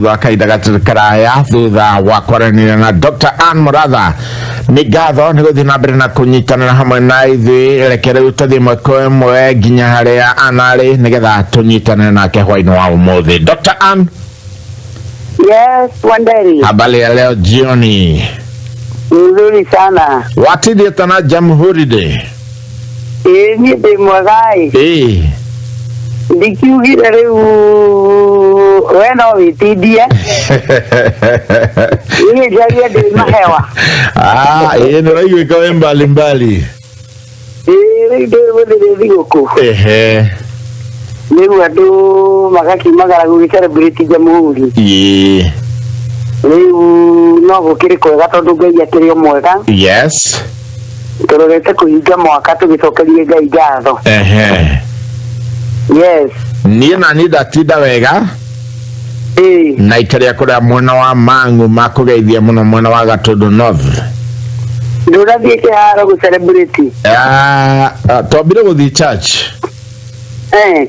Kaida gatukara thutha wa kwaranira na Dr. Ann Muratha ni ngatho ni guthii na mbere na kunyitana hamwe na ithui rekere utathi mwe nginya haria anari nigetha tunyitane nake hwaini wa umuthi. Dr. Ann. Yes, Wanderi. Habari ya leo jioni? Nzuri sana. Watidi tana Jamhuri Day. Ni de mwagai. Ndikiugire riu wena witidia. Ni jaria de mahewa. Ni raiwe kwa mbali mbali. Ndio wale digoko. Ni wadu magaki magara celebrate Jamhuri. Riu no gukiri kwega tondu Ngai akiri mwega. Yes. Turorete kuhinga mwaka tugicokerie Ngai ngatho. Yes. Niĩ na nĩ ndatida wega. Na ikaria kuria mwena wa Mangu makugeithia muno mwena wa Gatundu North. Ndurathie kiharo gu celebrate. Twambire guthii church.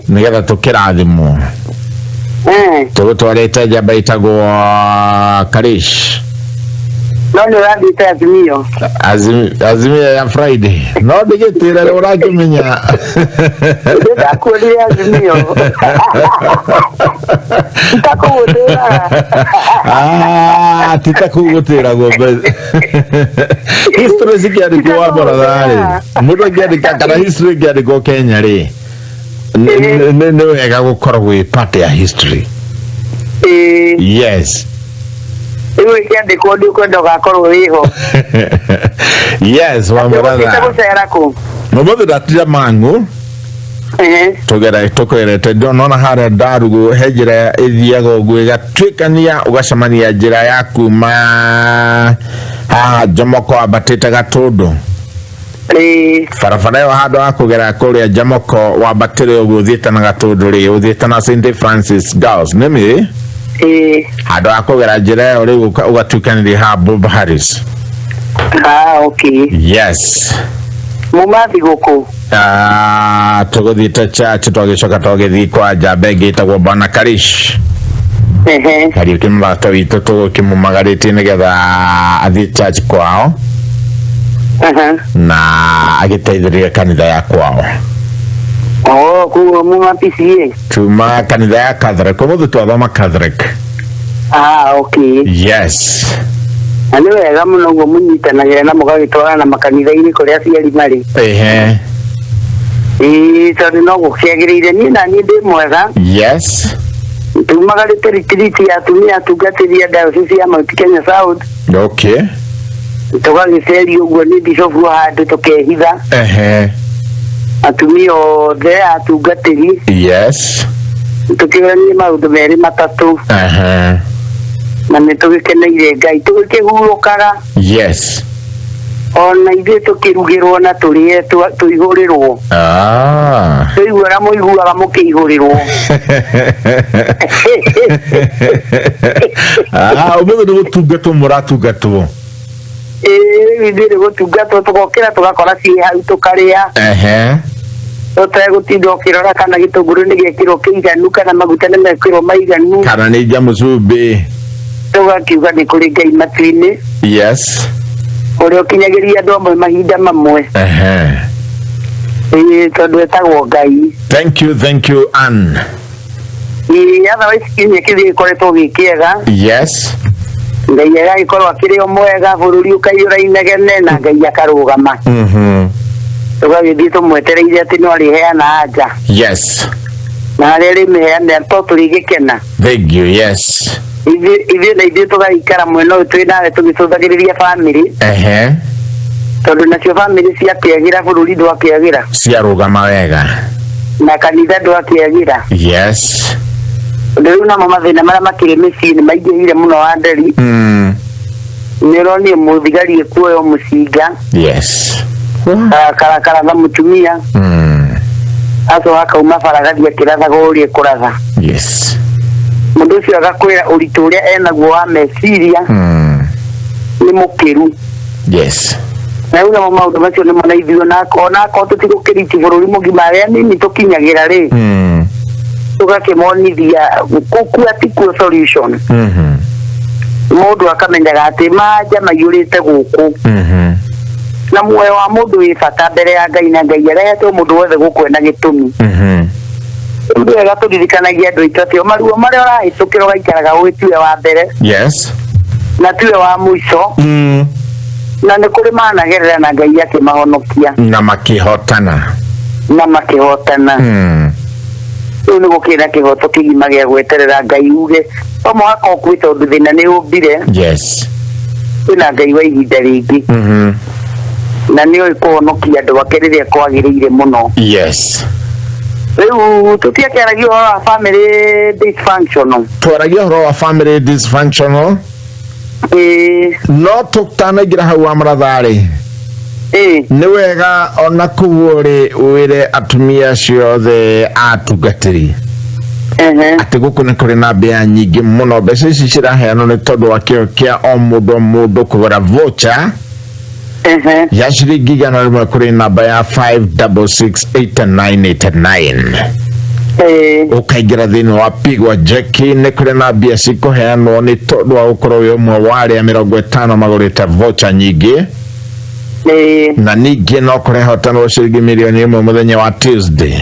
Nigetha tukirathimwo. Tugutwarite njamba itagwo Karish. No ni rathite Azimio. Azimio ya Friday. No ndigitire ri urakimenya. Ndakuria Azimio. Titakugutira gombe. History zikiandikwo wa Muratha ri. Mundu angiandika kana history ngiandikwo Kenya ri. Ni wega gukorwo wi part ya history. Yes. Iwe kiandikwo ndikwenda gakorwo wiho. Yes, wa Muratha. Muratha ndatira Mangu. Tugera tukwirete ndona hare ndarugo hejira ithiaga uguo gatwikania ugacamania njira yaku ma Jomoko abatite Gatundu. Farafara yo hado akugera kuria Jomoko wabatire uguo thieta na Gatundu ri uthieta na St. Francis Girls nimi. Hado akugera njira uri ugatwikania ha Bob Harris. Okay. Yes. Mumathi guku. Tuguthite church twagicoka twagithi kwa njamba ingi itagwo Bwana Karish. Kari kimurata witu tugukimumagarite nigetha athi church kwao. Na agiteithirie kanitha ya kwao. Kuo muma PCA. Tuma kanitha ya Catholic. Kumuthu twathoma Catholic. Okay. Yes. Ani wega muno ngo munyitanagira na mugagitwara na makanitha-ini kuria aciari mari. Tondu no gukiagiriire ni na ni ndi mwega. Yes. Tumagarite retreat ya atumia atungatiria diocese ya Mount Kenya South. Okay. Tugagiceri uguo ni bishop wa handu tukehitha. Atumia othe atungatiri. Yes. Tukirania maundu meri matatu. Na nitugekeneire Ngai tugikihurukaga. Yes. Ona ithuĩ tukirugirwo na turie tuihurirwo. Tuiguaga muiguaga mukihũrirwo. Umuthi ni gutungatwo muratungatwo. Ithuĩ ni gutungatwo tugokĩra tugakora ciĩ hau tukaria. Tutegũtinda ũkĩrora kana gĩtũngũrũ nĩ gĩekĩrwo kĩiganu kana maguta nĩ mekĩrwo maiganu. Kana nĩ njamucumbi. Tugakiuga ni kuri Ngai matu-ini. Yes. Uria ukinyagiria andu amwe mahinda mamwe. Tondu etagwo Ngai. Thank you Ann. Otherwise kinya kithi koretwo gikiega. Yes. Ngai agagikorwo akiri o mwega bururi ukaiyura inegene na Ngai akarugama. Tugagithii tumwetereire ati no ariheana anja. Yes. Na riri miheane to turigikena. Thank you. Yes. Ithuĩ na ithuĩ tugaikara mwena ũyũ twĩ nawe tũgĩcũthagĩrĩria bamĩrĩ. Tondũ nacio bamĩrĩ ciakĩagĩra bũrũri ndwakĩagĩra. Ciarũgama wega. Na kanitha ndwakĩagĩra. Yes. Rĩu namo mathĩna marĩa makĩrĩ mĩciĩ nĩ maingĩhire mũno Wanderi. Nĩũronire mũthigari ekuoyo mũcinga. Yes. Karakara na mũtumia. Acoka akauma bara gathiĩ akĩrathaga ũrĩa kũratha. Yes. Mundu ucio agakwira uritu uria enaguo wa meciria ni mukiru. Yes. Na una maundu macio ni mona ithio na ko tutigukiriti bururi mugima ya nini tukinyagira ri. tugakimonithia kukua tikuo solution mundu akamenyaga ati maja mayurite guku na muoyo wa mundu wi bata mbere ya Ngai na Ngai arehete mundu wothe guku ena gitumi ndu ega turirikanagia andu aitũ atĩ maruo marĩa ũrahĩtũkĩra ũgaikaraga ũgĩtiwe wa mbere yes na tiwe wa mũico na nĩ kũrĩ managerera na Ngai akĩmahonokia na makĩhotana rĩu nĩ gũkĩra kĩhoto kĩgima gĩa gweterera Ngai uge to mũhaka ũkuĩ tondũ thĩna nĩ ũmbire yes kwĩna Ngai wa ihinda rĩngĩ na nĩ ũĩ kũhonokia andũ ake rĩrĩa kwagĩrĩire mũno yes rĩu tũtiakĩaragia ũhoro wa family dysfunctional twaragia ũhoro wa family dysfunctional no tũtanaingĩra hau wa maratharĩ nĩ wega ona kũu ũrĩ wĩre atumia ciothe atungatĩri atĩ gũkũ nĩ kũrĩ na mbia nyingĩ mũno mbeca ici ciraheanwo nĩ tondũ wa kĩo kĩa o mũndũ kũgũra voucher ya ciringi 100 kũrĩ namba ya 5668989 ukaingira thĩinĩ wa Pigwa Jeki nĩ kũrĩ na mbia cikũheanwo nĩ tondũ wa gũkorwo wĩ ũmwe wa arĩa 50 magũrĩte voucher nyingĩ na ningĩ no kũrehotanwo ciringi milioni 1 mũthenya wa Tuesday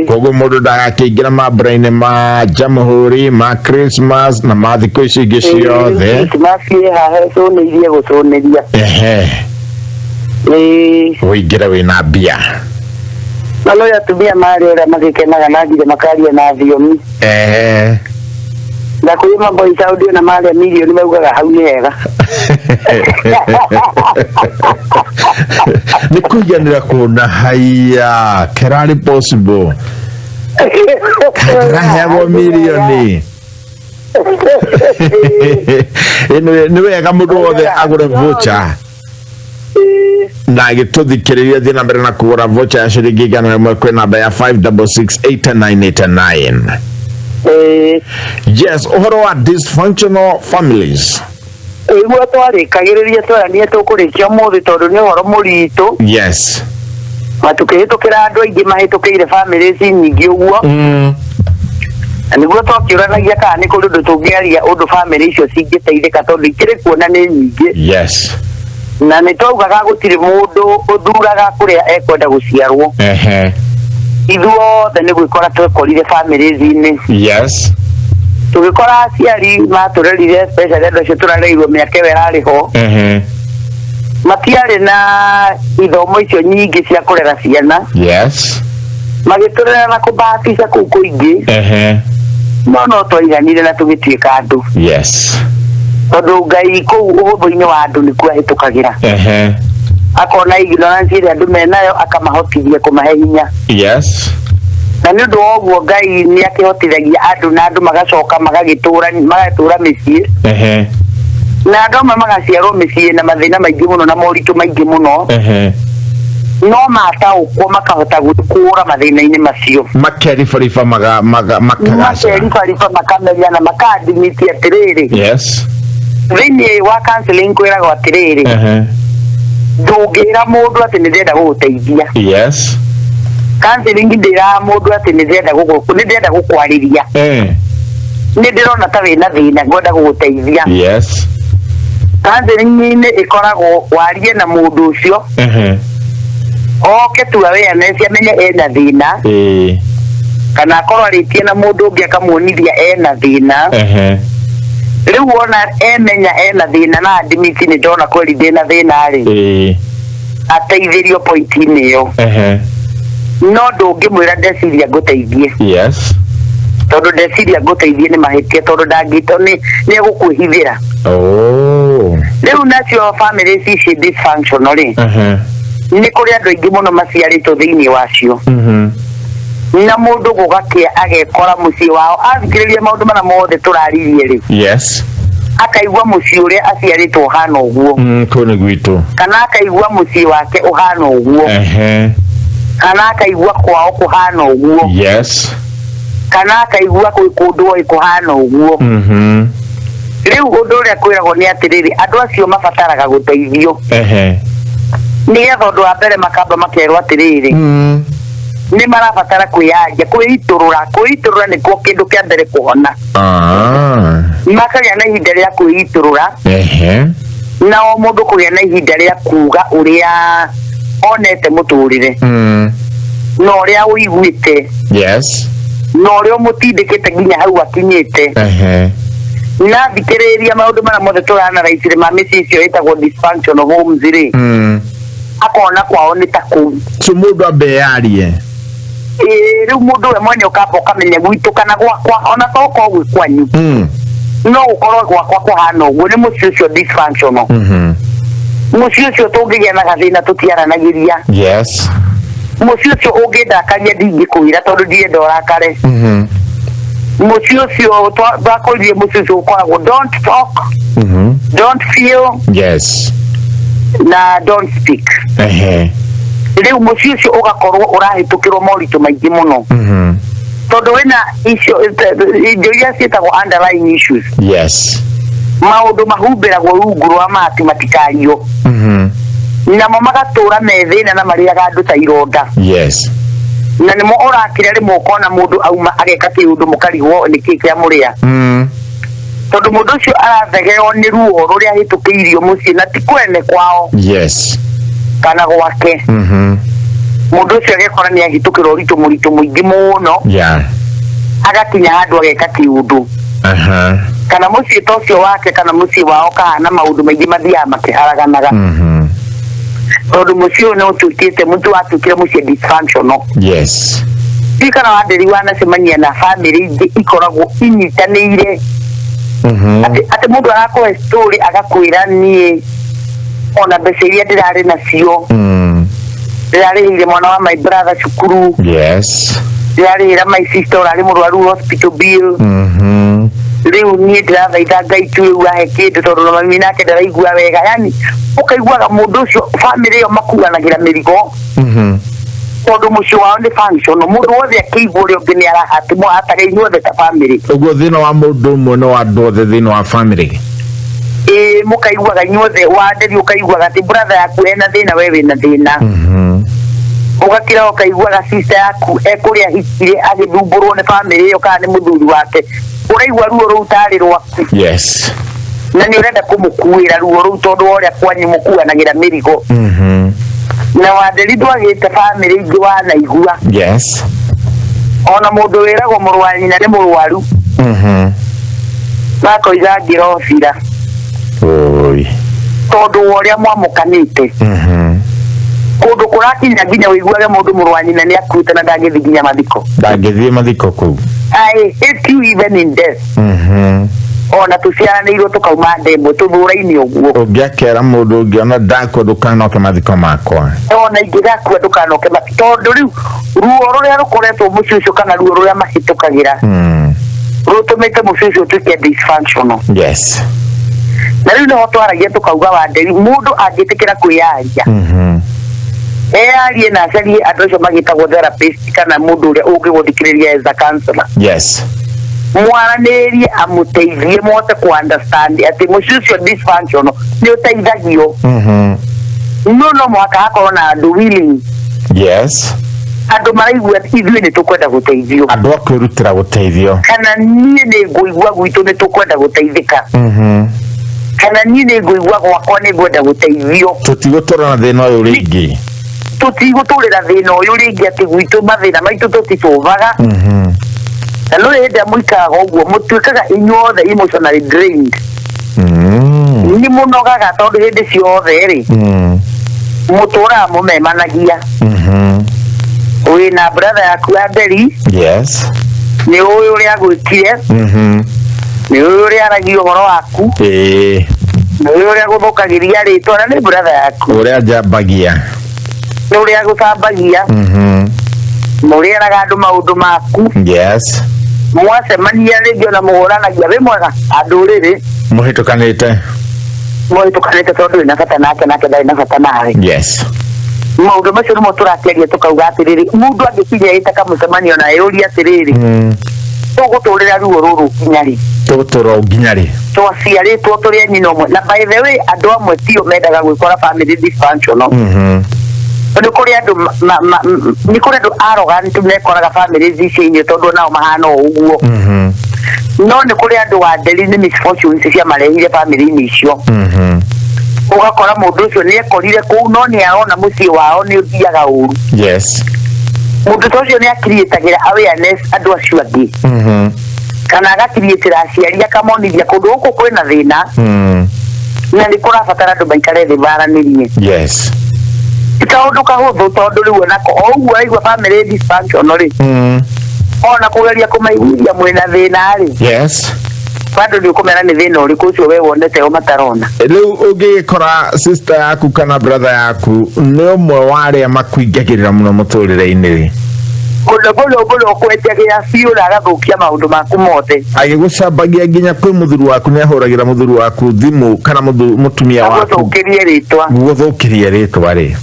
koguo mũndũ ndagakĩingĩra mambura-inĩ ma Jamhuri ma Christmas na ma thikũ ici ingĩ ciothe wĩingĩre wĩna mbia na no atumia marĩ ũrĩa magĩkenaga na njĩra makaria na thiomi na kũrĩ mamboi Saudi na marĩa milioni maugaga hau nĩ hega nĩ kũiganĩra kũna haiya kerarĩ possible karaheagwo milioni nĩ wega mũndũ wothe agũre voucher na gĩtũthikĩrĩria thiĩ na mbere na kũgũra voucher ya ciringi 100 kwĩ namba ya 5668989 yes ũhoro wa dysfunctional families iguo twarĩkagĩrĩria twaranie tũkũrĩkia mũthĩ tondũ nĩ ũhoro mũritũ yes matukĩhĩtũkĩra andũ aingĩ mahĩtũkĩire families nyingĩ ũguo na nĩguo twakĩũranagia kana nĩ kũrĩ ũndũ tũngĩaria ũndũ family icio cingĩteithĩka tondũ ikĩrĩ kuona nĩ nyingĩ yes na nĩ twaugaga gũtirĩ mũndũ ũthuraga kũrĩa ekwenda gũciarwo ithuothe nĩ gwĩkora twekorire families-inĩ yes tũgĩkora aciari matũrerire especially andũ acio tũrareirwo mĩaka ĩyo ĩrarĩ ho matiarĩ na ithomo icio nyingĩ cia kũrera ciana yes magĩtũrera na kũbahatisha kũu kũingĩ no twaiganire na tũgĩtuĩka andũ yes tondũ Ngai kũu ũhũthũ-inĩ wa andũ nĩkuo ahĩtũkagĩra akona ignorance ĩrĩa andũ menayo akamahotithia kũmahe hinya yes na nĩ ũndũ wa ũguo Ngai nĩ akĩhotithagia andũ na andũ magacoka magatũũra mĩciĩ na andũ amwe magaciarwo mĩciĩ na mathĩna maingĩ mũno na moritũ maingĩ mũno no mataũkwo makahota gũkũra mathĩna-inĩ macio makeribariba makameria na makadimitia atĩrĩrĩ yes thĩinĩ wa counseling kwĩragwo atĩrĩrĩ ndũngĩra mũndũ atĩ nĩ ndĩrenda gũgũteithia yes counseling ndĩraga mũndũ atĩ nĩ ndĩrenda gũkwarĩria nĩ ndĩrona ta wĩna thĩna ngwenda gũgũteithia yes counseling-inĩ ĩkoragwo warie na mũndũ ũcio oke tu awareness amenye ena thĩna kana akorwo arĩtie na mũndũ ũngĩ akamuonithia ena thĩna rĩu wona emenya ena thĩna na admit nĩ ndona kweli ndĩna thĩna rĩ ateithĩrio point-inĩ ĩyo no ndũngĩmwĩra ndeciria ngũteithie yes tondũ ndeciria ngũteithie nĩ mahĩtia tondũ ndangĩtwo nĩ egũkwĩhithĩra rĩu nacio families ici dysfunctional rĩ nĩ kũrĩ andũ aingĩ mũno maciarĩtwo thĩinĩ wacio na mũndũ gũgakĩa agekora mũciĩ wao athikĩrĩria maũndũ mana mothe tũraririe rĩ yes akaigua mũciĩ ũrĩa aciarĩtwo ũhana ũguo kũu nĩ gwitũ kana akaigua mũciĩ wake ũhana ũguo kana akaigua kwao kũhana ũguo yes kana akaigua kwĩ kũndũ kũhana ũguo rĩu ũndũ ũrĩa kwĩragwo nĩ atĩrĩrĩ andũ acio mabataraga gũteithio nĩgetha ũndũ wa mbere makamba makerwo atĩrĩrĩ ni marabatara kwiturura nikuo kindu kia mbere kuona makagĩa na ihinda rĩa kwiturura na o mundu kugĩa na ihinda rĩa kuga uria onete muturire no uria uiguite no uria mutindikite nginya hau akinyite na thikiriria maundu mara mothe turanaраicire ma mĩciĩ itagwo dysfunctional homes ri akona kwao ni taku so mundu abearie riu mundu we mwene ukamba ukamenya gwitu kana gwakwa ona toko gwi kwanyu no ukorwo gwakwa kuhana uguo ni muciĩ ucio dysfunctional muciĩ ucio tungĩgĩa na gathĩna tutiaranagiria muciĩ ucio ũngĩndakaria ndingĩkwĩra tondũ ndienda ũrakare muciĩ ucio twakorire muciĩ ucio ũkoragwo don't talk don't feel na don't speak riu muciĩ ucio ũgakorwo ũrahĩtũkĩrwo moritũ maingĩ mũno tondũ wĩna icio iria ciĩtagwo underlying issues maũndũ mahumbĩragwo rungu rwa matu matikario namo magatũra methĩna na marĩaga andũ ta ironda na nĩmo ũrakĩra rĩmwe ũkona mũndũ auma ageka kĩũndũ mũkarigwo nĩkĩ kĩa mũrĩa tondũ mũndũ ũcio arathegerwo nĩ ruo rũrĩa hĩtũkĩirio mũciĩ na ti kwene kwao kana gwake mũndũ ũcio agekora nĩ ahĩtũkĩra ũritũ mũritũ mũingĩ mũno agakinya handũ ageka kĩũndũ kana mũciĩ ta ũcio wake kana mũciĩ wao kahana maũndũ maingĩ mathiaga makĩharaganaga tondũ mũciĩ ũyũ nĩ ũtuĩkĩte mũndũ watuĩkire mũciĩ dysfunctional kana wandĩri wanacemania na bamĩrĩ ingĩ ikoragwo inyitanĩire atĩ mũndũ arakũhe story agakwĩra niĩ ona mbeca iria ndĩrarĩ nacio ndĩrarĩhĩire mwana wa my brother cukuru ndĩrarĩhĩra my sister ũrarĩ mũrwaru hospital bill riu niĩ ndĩrathaitha Ngai tu rĩu ahe kĩndũ tondũ na mami nake ndaraigua wega yani ũkaiguaga mũndũ ũcio bamĩrĩ ĩyo makuanagĩra mĩrigo tondũ mũciĩ wao nĩ functional mũndũ wothe akĩigua ũrĩa ũngĩ nĩ arahatimwo hataga inyuothe ta bamĩrĩ ũguo thĩna wa mũndũ ũmwe no wa andũ othe thĩinĩ wa bamĩrĩ mũkaiguaga inyuothe wanderi ũkaiguaga atĩ brother yaku ena thĩna we wĩna thĩna ũgakira ũkaiguaga sister yaku ekũrĩa hikire agĩthumbũrwo nĩ bamĩrĩ ĩyo kana nĩ mũthuri wake ũraigua ruo rũu tarĩ rwaku na nĩ ũrenda kũmũkuĩra ruo rũu tondũ ũrĩa kwanyu mũkuanagĩra mĩrigo na wanderi ndwagĩte bamĩrĩ ingĩ wanaigua ona mũndũ wĩragwo mũrũ wa nyina nĩ mũrwaru nakoiga ngĩrobira tondũ ũrĩa mwamũkanĩte kũndũ kũrakinya nginya wĩiguage mũndũ mũrũ wa nyina nĩ akuĩte na ndangĩthiĩ nginya mathiko kũu I hate you even in death ona tuciaranĩirwo tukauma ndemwe tuthũra-inĩ ũguo ũngĩakera mũndũ ũngĩ ona ndakua ndũkanoke mathiko makwa ona ingĩgakua ndũkanoke tondũ rĩu ruo rũrĩa rũkoretwo mũciĩ ũcio kana ruo rũrĩa mahĩtũkagĩra rũtũmĩte mũciĩ ũcio ũtuĩke dysfunctional na rĩu nĩho twaragia tukauga wanderi mũndũ angĩtĩkĩra kwĩyaria eyarie na acarie andũ acio magĩtagwo therapist kana mũndũ ũrĩa ũngĩgũthikĩrĩria as a counselor mwaranĩrie amũteithie mote ku understand atĩ mũciĩ ũcio dysfunctional nĩ ũteithagio no mwaka hakorwo na andũ willing andũ maraigua ithuĩ nĩ tũkwenda gũteithio andũ akwĩrutĩra gũteithio kana niĩ nĩ ngũigua gwitũ nĩ tũkwenda gũteithĩka kana niĩ nĩ ngũigua gwakwa nĩ ngwenda gũteithio tũtigũtũra na thĩna ũyũ rĩngĩ tutigũtũrĩra thĩna ũyũ rĩngĩ atĩ gwitũ mathĩna maitũ tũtitũvaga na no hĩndĩ ĩrĩa mũikaraga ũguo mũtuĩkaga inyuothe emotionally drained nĩ mũnogaga tondũ hĩndĩ ciothe rĩ mũtũraga mũmemanagia wĩna brother yaku ya mberi nĩ ũĩ ũrĩa gwĩkire nĩ ũĩ ũrĩa aragia ũhoro waku nĩ ũĩ ũrĩa gũthũkagĩria rĩtwa na nĩ brother yaku ũrĩa njambagia nĩ ũrĩa gũtambagia mũrĩeraga andũ maũndũ maku mwacemania rĩngĩ ona mũhũranagia wĩ mwega andũ rĩrĩ mũhĩtũkanĩte tondũ wĩna bata nake ndarĩ na bata nawe maũndũ macio nĩmo tũrakĩaria tũkauga atĩrĩrĩ mũndũ angĩkinya ĩta kamũcemanio na yũria atĩrĩrĩ tũgũtũrĩra ruo rũrũ nginya rĩ tũgũtũra nginya rĩ twaciarĩtwo tũrĩ nyina ũmwe na by the way andũ amwe tio mendaga gwĩkora family dysfunctional nä kå rä andå arrogant mekoraga family ici tondu nao mahana uguo no nä kå rä andå wa nderi nä misfortunes cia marehire family icio ugakora mundu ucio nä ekorire kuu no nä arona muciĩ wao nä ũthiaga ũru mundu ucio nä akiriĩtagĩra awareness andũ acio angĩ kana agakiriĩtĩra aciari akamonithia kũndũ gũkũ kwĩna thĩna na nĩ kũrabatara andũ maikare thĩ maranĩrie ti kaũndũ kahũthũ tondũ rĩu onako o ũguo aigua family dysfunction rĩ ona kũgeria kũmaiguithia mwĩna thĩna rĩ bado nĩ ũkũmera nĩ thĩna ũrĩkũ ũcio we wonete o matarona rĩu ũngĩgĩkora sister yaku kana brother yaku nĩ ũmwe wa arĩa makuingagĩrĩra mũno mũtũrĩre-inĩ rĩ bolo kwetagĩra biũ na agathũkia maũndũ maku mothe agĩgũcambagia nginya kwĩ mũthuri waku nĩ ahũragĩra mũthuri waku thimũ kana mũtumia waku gũthũkĩrie rĩtwa rĩ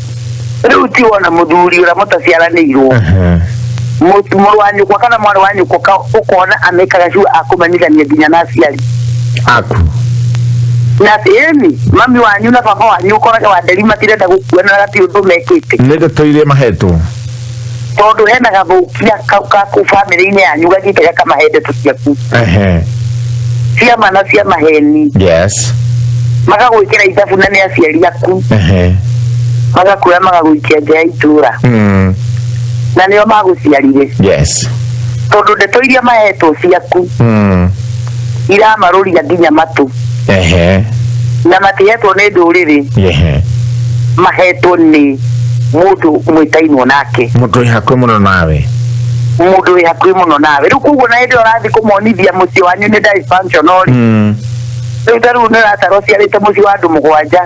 rĩu ti wona mũthuri ũrĩa mũtaciaranĩirwo mũrũ wa nyũkwa kana mwarĩ wa nyũkwa ũkona amekaga sure akũmenithania nginya na aciari aku na ĩni mami wanyu na baba wanyu ũkoraga wa nderi matirenda gũkuana gati ũndũ mekĩte nĩ ndeto iria mahetwo tondu hena gathũkia kaku family-inĩ yanyu gagĩkaga kamahende tũciaku ciama na cia maheni magagwĩkĩra ithabu na nĩ aciari aku magakuoya magagũikia nja ya itũra na nĩo magũciarire tondu ndeto iria mahetwo ciaku iramarũria nginya matũ na matihetwo nĩ ndũrĩrĩ mahetwo nĩ mundu mwitainwo nake mundu hakuhi muno nawe riu koguo na hĩndĩ ũrathi kũmonithia mũciĩ wanyu nĩ dysfunctional rĩu ta rĩu nĩ ũratarwo ciarĩte mũciĩ wa andũ 7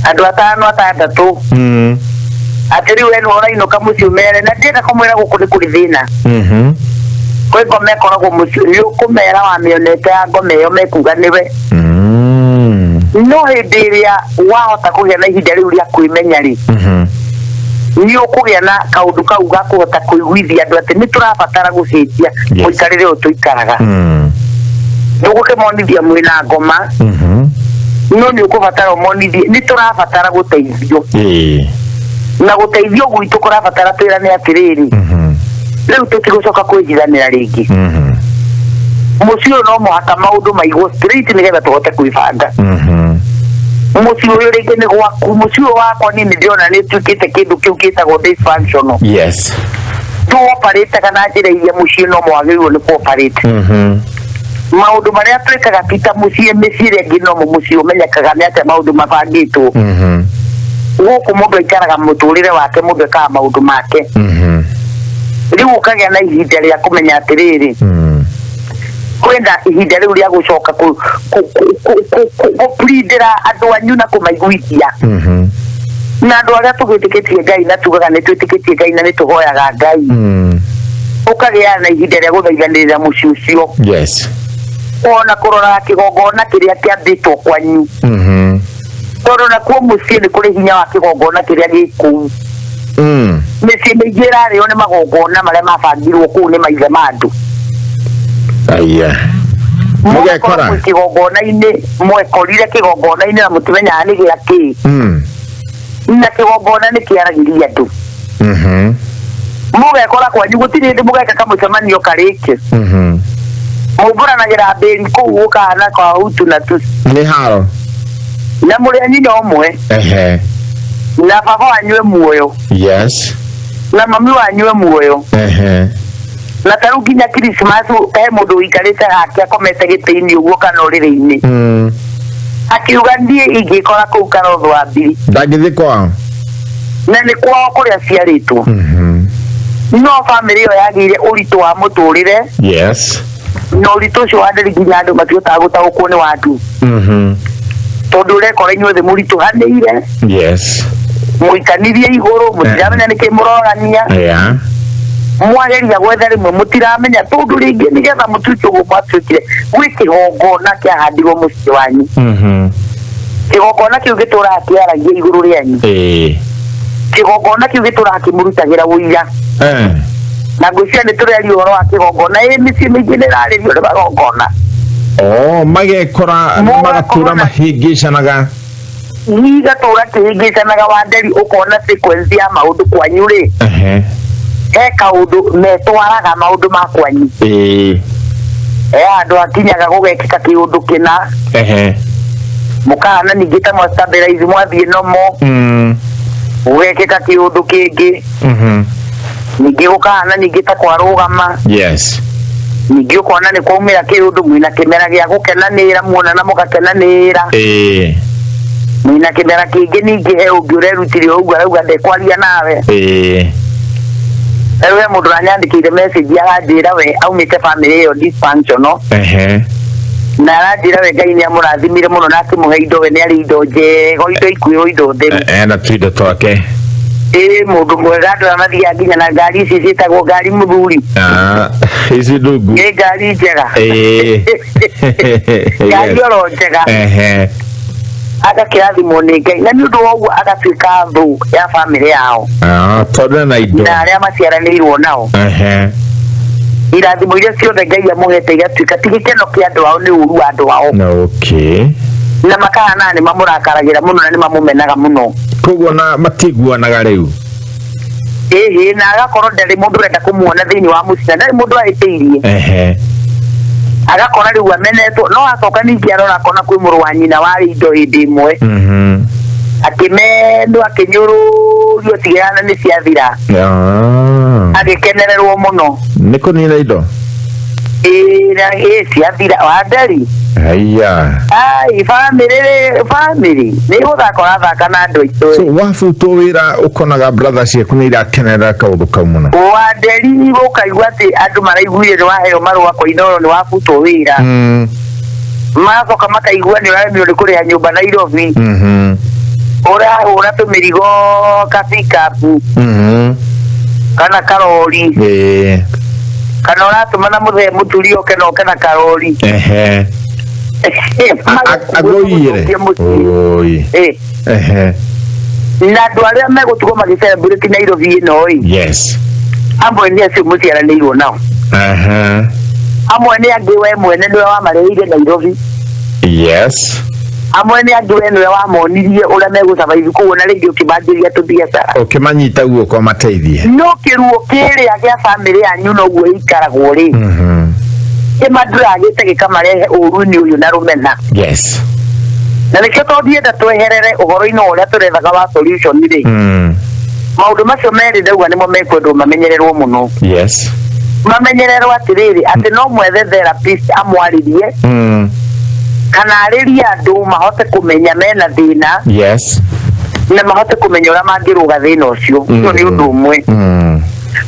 andũ 5 6 atĩ rĩu eno ũrainũka mũciĩ ũmere na ndĩrenda kũmwĩra gũkũ nĩ kũrĩ thĩna kwĩ ngoma ĩkoragwo mũciĩ nĩ ũkũmera wamĩonete ya ngoma ĩyo mekuga nĩwe no hĩndĩ ĩrĩa wahota kũgĩa na ihinda rĩu rĩa kwĩmenya rĩ nĩ ũkũgĩa na kaũndũ kau ga kũhota kũiguithia andũ atĩ nĩ tũrabatara gũcenjia mũikarĩre ũyũ tũikaraga ndũgũkĩmonithia mwĩna ngoma no nĩ ũkũbatara ũmonithie nĩ tũrabatara gũteithio na gũteithio gwitũ kũrabatara twĩrane atĩrĩrĩ rĩu tũtigũcoka kwĩnjithanĩra rĩngĩ mũciĩ ũyũ no mũhaka maũndũ maigwo straight nĩgetha tũhote kwĩbanga mũciĩ ũyũ rĩngĩ nĩ gwaku mũciĩ ũyũ wakwa niĩ nĩ ndĩrona nĩ ũtuĩkĩte kĩndũ kĩu gĩtagwo dysfunctional tũoparĩtaga na njĩra iria mũciĩ no mwagĩrĩirwo nĩ kuoparĩte maũndũ marĩa twĩkaga ti ta mũciĩ mĩciĩ ĩrĩa ĩngĩ nomo mũciĩ ũmenyekaga nĩ atĩa maũndũ mabangĩtwo gũkũ mũndũ aikaraga mũtũrĩre wake mũndũ ekaga maũndũ make rĩu ũkagĩa na ihinda rĩa kũmenya atĩrĩrĩ kwenda ihinda rĩu rĩa gũcoka gũpurindĩra andũ anyu na kũmaiguithia na andũ arĩa tũgĩtĩkĩtie Ngai na tugaga nĩ twĩtĩkĩtie Ngai na nĩ tũhoyaga Ngai ũkagĩa na ihinda rĩa gũthaithanĩrĩra mũciĩ ũcio ona kũroraga kĩgongona kĩrĩa kĩambĩtwo kwanyu tondũ nakuo mũciĩ nĩ kũrĩ hinya wa kĩgongona kĩrĩa gĩ kũu mĩciĩ mĩingĩ ĩrarĩo nĩ magongona marĩa mabangirwo kũu nĩ maithe ma andũ mũgekora kĩgongona-inĩ mwekorire kĩgongona-inĩ na mũtimenyaga nĩ gĩa kĩ na kĩgongona nĩ kĩaragĩria andũ mũgekora kwanyu gũtirĩ hĩndĩ mũgeka kamũcemanio karĩke mũmbũranagĩra mbĩri kũu gũkahana kwa hutu na tusi nĩ haro na mũrĩ anyina ũmwe na baba wanyu muoyo na mami wanyu muoyo na tarũ nginya Christmas he mũndũ ũikarĩte hake akomete gĩtĩ-inĩ ũguo kana ũrĩrĩ-inĩ akiuga niĩ ingĩkora kũu Karotho wa Mbiri ndangĩthiĩ kwao na nĩ kwao kũrĩa ciarĩtwo no bamĩrĩ ĩyo yagĩire ũritũ wa mũtũrĩre na ũritũ ũcio wa nderi nginya andũ matihotaga gũtaũkwo nĩ watu tondũ ũrekora inyuothe mũritũhanĩire mũikanithie igũrũ mũtiramenya nĩkĩ mũrorania mwageria gwetha rĩmwe mũtiramenya tondũ rĩngĩ nĩgetha mũtuĩke ũguo mwatuĩkire gwĩ kĩgongona kĩahandirwo mũciĩ wanyu kĩgongona kĩu gĩtũraga kĩaragia igũrũ rĩanyu kĩgongona kĩu gĩtũraga kĩmũrutagĩra ũira na ngwĩciria nĩ tũreria ũhoro wa kĩgongona mĩciĩ mĩingĩ nĩ ĩrarĩrio nĩ magongona magekora magatũra mahĩngĩcanaga niga tora kihingicanaga Wanderi ukona sequence ya maundu kwanyu ri he kaundu metwaraga maundu ma kwanyu andu akinyaga gugekika kiundu kina mukana ningi ta stabilize mwathie nomo gugekika kiundu kingi ningi gukana ningi ta kwarugama yes ningi ukona ni kwaumira kiundu mwina kimera gia gukenanira muona na mugakenanira mwina kimera kingi ningi he ungi urerutire uguo arauga ndekwaria nawe ewe mundu anyandikire message aranjira we aumite family yo dysfunctional na aranjira we Ngai ni amurathimire muno na akimuhe indo we ni ari indo njego indo ikuo indo theru na twindo twake mundu mwega andu amathia nginya na ngari ici ciĩtagwo ngari muthuri ici ndungu nĩ ngari njega ngari oro njega agakĩrathimwo nĩ Ngai na nĩ ũndũ wa ũguo agatuĩka thũ ya family yao tondũ na indo na arĩa maciaranĩirwo nao irathimo iria ciothe Ngai amũhete igatuĩka ti gĩkeno kĩa andũ ao nĩ ũru wa andũ ao na makahana nĩ mamũrakaragĩra mũno na nĩ mamũmenaga mũno koguo na matiguanaga rĩu na agakorwo ndarĩ mũndũ ũrenda kũmuona thĩinĩ wa mũciĩ na ndarĩ mũndũ ahĩtĩirie agakora rĩu amenetwo no acoka ningĩ arora akona kwĩ mũrũ wa nyina warĩ indo hĩndĩ ĩmwe akĩmendwo akĩnyũrũrio tigana nĩ ciathira agĩkenererwo mũno nĩ kũnina indo ciathira Wanderi family nĩ gũthaka na andũ aitũ so wabutwo wĩra ũkonaga brother ciaku nĩ irakenerera kaũndũ kau mũno Wanderi gũkaigua atĩ andũ maraiguire nĩ waheo marũa koinoro nĩ wabutwo wĩra macoka makaigua nĩ ũraremio nĩ kũrĩha nyũmba Nairobi ũrahũra tũmĩrigo ka pickup kana karori kana ũratũma na mũthee mũturi oke na oke na karori agoire na andũ arĩa megũtigwo magĩcelebrate Nairobi ĩno amwe nĩ acio mũciaranĩirwo nao amwe nĩ angĩ we mwene nĩwe wamareheire Nairobi amwe nĩ angĩ we nĩwe wamonirie ũrĩa megũsurvive kũu na rĩngĩ ũkĩmanjĩria tũbiacara ũkĩmanyita guoko mateithie no kĩruo kĩrĩa gĩa family yanyu noguo ikaragwo rĩ kĩmanduragĩte gĩkamarehe ũru-inĩ ũyũ na rũmena na nĩkĩo tũthienda tweherere ũhoro-inĩ ũrĩa tũrethaga wa solution rĩ maũndũ macio merĩ ndauga nĩmo mekwendwo mamenyererwo mũno mamenyererwo atĩrĩrĩ atĩ no mwethe therapist amwarĩrie kana arĩrie andũ mahote kũmenya mena thĩna na mahote kũmenya ũrĩa mangĩrũga thĩna ũcio ũcio nĩ ũndũ ũmwe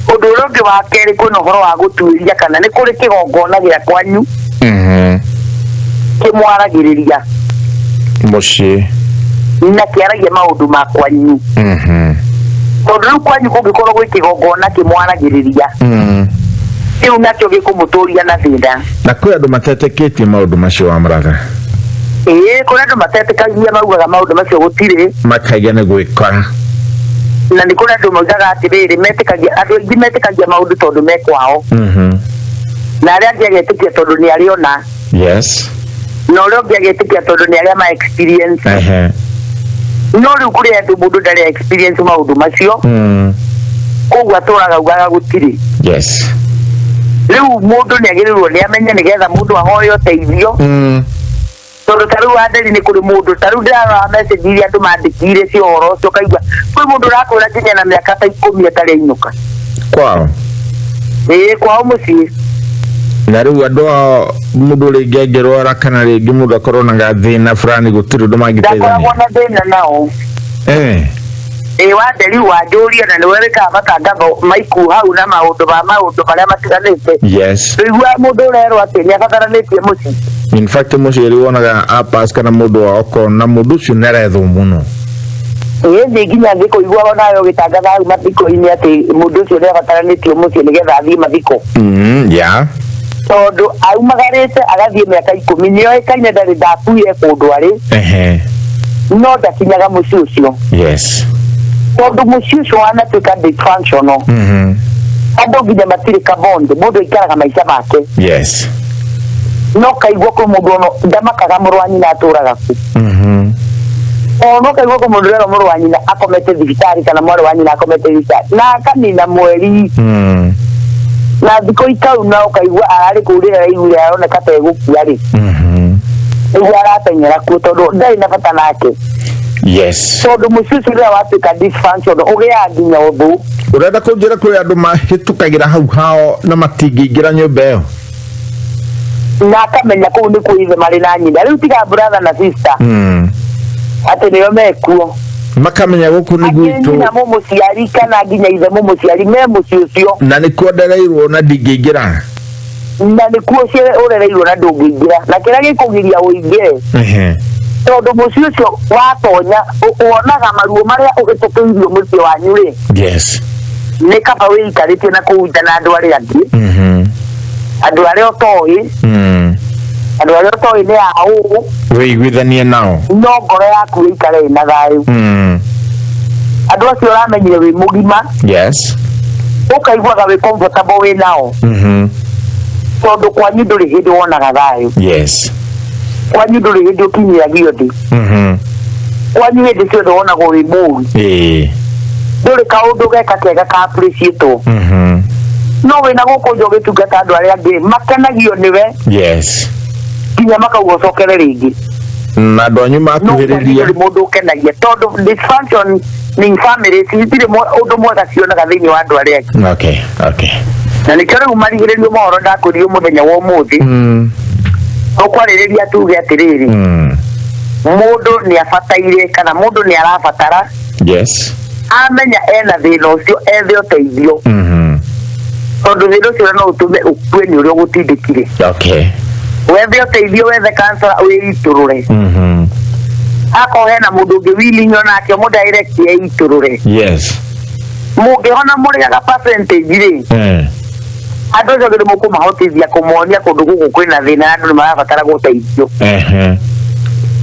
ũndũ ũrĩa ũngĩ wa kerĩ kwĩna ũhoro wa gũtuĩria kana nĩ kũrĩ kĩgongona gĩa kwanyu kĩmwaragĩrĩria mũciĩ na kĩaragia maũndũ ma kwanyu tondũ rĩu kwanyu kũngĩkorwo gwĩ kĩgongona kĩmwaragĩrĩria kĩu nakĩo gĩkũmũtũria na thĩna na kwĩ andũ matetĩkĩtie maũndũ macio wa mũratha kũrĩ andũ matetĩkagia maugaga maũndũ macio gũtirĩ makaiga nĩ gwĩkora na nĩ kũrĩ andũ moigaga atĩrĩrĩ andũ aingĩ metĩkagia maũndũ tondũ me kwao na arĩa angĩ agetĩkia tondũ nĩ arĩ ona na ũrĩa ũngĩ agetĩkia tondũ nĩ arĩa ma experience no rĩu kũrĩ andũ mũndũ ndarĩ experience maũndũ macio koguo atũraga ugaga gũtirĩ rĩu mũndũ nĩ agĩrĩirwo nĩ amenye nĩgetha mũndũ ahoe ũteithio tondũ ta rĩu Wanderi nĩ kũrĩ mũndũ ta rĩu ndĩrarora message iria andũ mandĩkire cia ũhoro ũcio kaigua kwĩ mũndũ ũrakwĩra nginya na mĩaka ta 10 atarĩ ainũka kwao kwao mũciĩ na rĩu andũ ao mũndũ rĩngĩ angĩrwara kana rĩngĩ mũndũ akorwo na gathĩna fulani gũtirĩ ũndũ mangĩteithania ndakoragwo na thĩna nao Wanderi wanjũria na nĩwe wĩkaga matangatho maiku hau na maũndũ marĩa matiganĩte rĩigua mũndũ ũrerwo atĩ nĩ abataranĩtie mũciĩ in fact mũciĩ rĩu wonaga apas kana mũndũ wao na mũndũ ũcio nĩ arethwo mũno nĩ nginya ngĩkũigua nayo gĩtangatha hau mathiko-inĩ atĩ mũndũ ũcio nĩ abataranĩtio mũciĩ nĩgetha athiĩ mathiko tondũ aumagarĩte agathiĩ mĩaka 10 nĩoĩkaine ndarĩ ndakuire kũndũ arĩ no ndakinyaga mũciĩ ũcio tondũ mũciĩ ũcio wanatuĩka dysfunctional andũ nginya matirĩ kabondo mũndũ aikaraga maica make no kaigua kwĩ mũndũ ono ndamakaga mũrũ wa nyina atũraga ku ono kaigua ko mundu rero muru wanyina akomete thibitari kana mwana wanyina akomete thibitari na kanina mweri na thiko ikau na ukaigua arari kurira igure arona kate gukua ri igua aratengera ku tondu ndai na bata nake. Yes. So the musisi ria watuika dysfunction ugia nginya uthu urenda kunjira kuri andu mahitukagira hau hao na matingingira nyumba iyo na akamenya kuu ni kuithe mari na nyina riu tiga brother na sister ati niyo mekuo makamenya guku ni gwitu na mumuciari kana nginya ithe mumuciari me muci ucio na ni kuondereirwo na ndingingira na ni kuo cie urereirwo na ndungingira na kira gikugiria uingire tondu muci ucio watonya uonaga maruo maria ugitukiirio muci wanyu ri. Yes. Ni kaba wiikarite na kuuja na andu aria angi andu aria utoi andu aria utoi ni au wiguithanie nao no ngoro yaku ikare na thayu andu acio uramenyire wi mugima. Yes. Ukaiguaga wi comfortable wi nao tondu kwanyu nduri hindi wonaga thayu. Yes. Kwanyu nduri hindi ukinyira giothi kwanyu hindi ciothe wonagwo wi mũru nduri kaundu geka kega ka appreciate no wina guku njo gitungata andu aria angi makenagio niwe. Yes. Kinya makauga ucokere ringi na andu anyu makuhiriria no mundu ukenagia tondu dysfunction ni family citire undu mwega cionaga thiini wa andu aria angi. Okay. Na nikio riu marigiririo mohoro ndakurio muthenya wa umuthi ukwariria tuge atiriri mundu ni abataire kana mundu ni arabatara. Yes. Amenya ena thina ucio ethe uteithio tondu thina ucio no utume ukue ni uria gutindikire. Okay. Wethe uteithio wethe cancer wiiturure ako hena mundu ungi wilinyo nake mu direct yiturure. Yes. Mungihona muri aga percentage ri andu acio ngiru mukumahotithia kumonia kundu guku kwina thina andu ni marabatara guteithio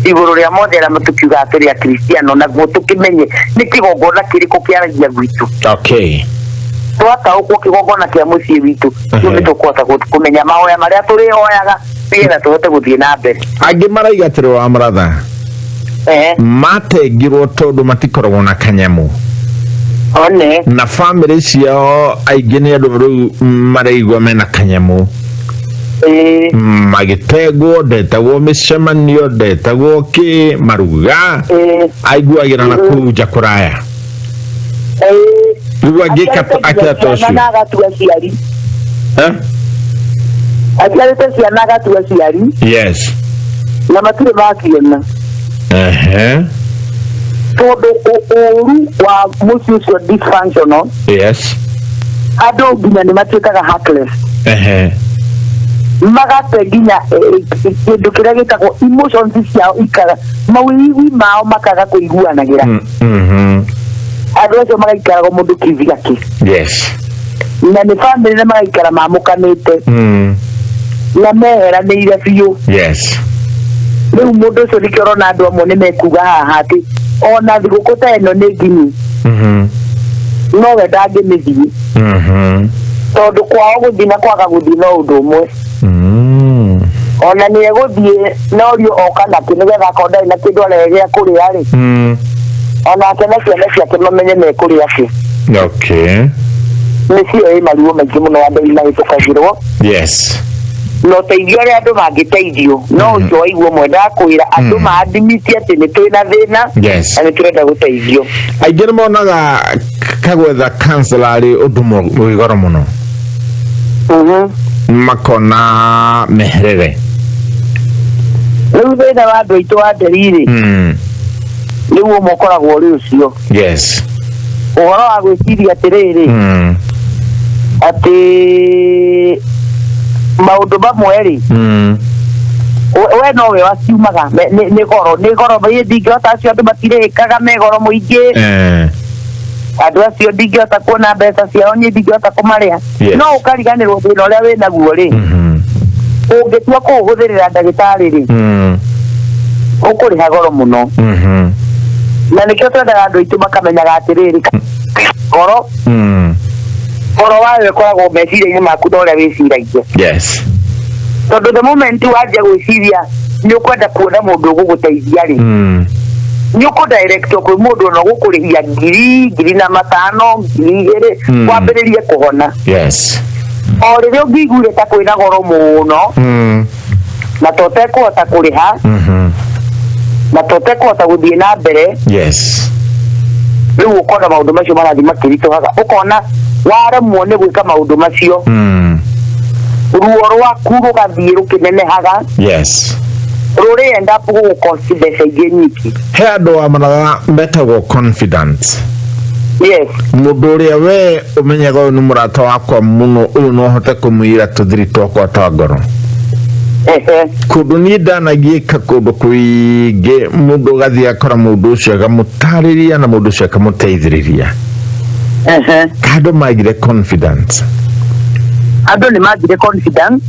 iguru ria mothe aria matukiuga aturi a Kristiano na tukimenye ni kigongona kiriku kiaragia gwitu. Okay. Twataukwo kigongona kia mucii witu ni tukwota kumenya mahoya maria turihoyaga nigetha tuhote guthie na mbere. Angi maraiga atiri wa mratha matengirwo tondu matikoragwo na kanyamu one na family ciao aingi ni andu riu maraigua mena kanyamu magitegwo ndetagwo micemanio ndetagwo ki maruga aiguagira na kuja kuraya riu angika akatocio aciarite ciana agatua ciari. Yes. Na matire makiona tondu uru wa muci ucio dysfunctional. Yes. Andu nginya ni matuikaga heartless magate nginya kindu kiria gitagwo emotions ciao ikaga mawĩigwi mao makaga kuiguanagira andu acio magaikaraga mundu kiviaki. Yes. Na ni family na magaikara mamukanite na meheranĩire biũ. Yes. Riu mundu ucio nikio urona andu amwe ni mekuga haha ati ona thigũkũ ta ĩno nĩ nginyi no we ndangĩmĩthiĩ tondu kwao guthii na kwaga guthii no undu umwe ona ni egũthiĩ no rio oka nake nigetha akorwo ndarĩ na kĩndũ aregea kũrĩa rĩ onake na ciana ciake mamenye mekũrĩa kĩ. Okay. Nĩcio ĩ maruo maingĩ mũno andũ mahĩtũkagĩrwo. Yes. No teithio aria andu mangiteithio no njoigwo mwenda kwira andu maadimitie ati ni twina thina na ni turenda guteithio. Aingĩ monaga kagwetha kancelari undu mwigoro muno makona meherere riu thina wa andu aitu wa nderiri niguo mokoragwo ri ucio. Yes. Uhoro wa gwiciria atiriri ati maundu mamwe ri we no we waciumaga ni goro bai ndingihota acio andu matirikaga me goro muingi andu acio ndingihota kuona mbeca ciao ni ndingihota kumariha no ukariganirwo thina uria winaguo ri ungitua kuhuthirira ndagitari ri ukuriha goro muno na nikio twendaga andu aitu makamenyaga atiriri goro goro wawe koragwo meciria-inĩ maku na ũrĩa wĩciragia. Yes. Tondu the moment wajia gwĩciria ni ukwenda kuona mundu ũgũgũteithia ri nyuko direct ko mundu no gukurihia ngiri na matano ngiri kwambiririe kuhona. Yes. O ririo ngigure ta kwina goro muno na tote kuhota kuriha na tote kuhota guthie na mbere. Yes. Riu ukona maundu macio marathi makirituhaga ukona waremwo ni gwika maundu macio ruo rwaku rugathie rukinenehaga. Yes. Ruri enda pugu confidence nyingi he andu amanaga betagwo confidence. Yes. Mundu uria we umenyaga uyu ni murata wakwa muno uyu no hote kumwira tuthiri twakwa twa ngoro. Kundu ni ndanagiika kundu kuingi mundu gathie akora mundu ucio agamutariria na mundu ucio akamuteithiriria. Andu magire confidence. Andu ni magire confidence.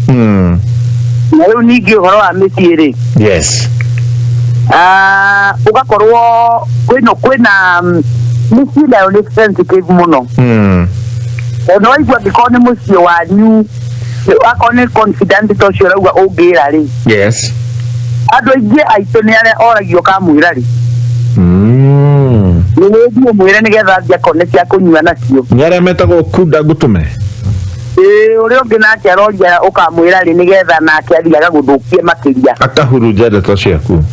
Na riu ningi uhoro wa miciiri. Yes. Ugakorwo kwina micii nayo ni sensitive muno. Ono waigua ngiko ni mucii wanyu akone confident to cio rauga ungira ri. Yes. Andu aingi aitu ni aria oragio kamwira ri. Ni mwire ni getha thia kone cia kunyua nacio. Ni aria metagwo kuda gutume. Uri ungi nake aroria ukamwira ri ni getha nake athiaga guthukie makiria. Akahurunja ndeto ciaku.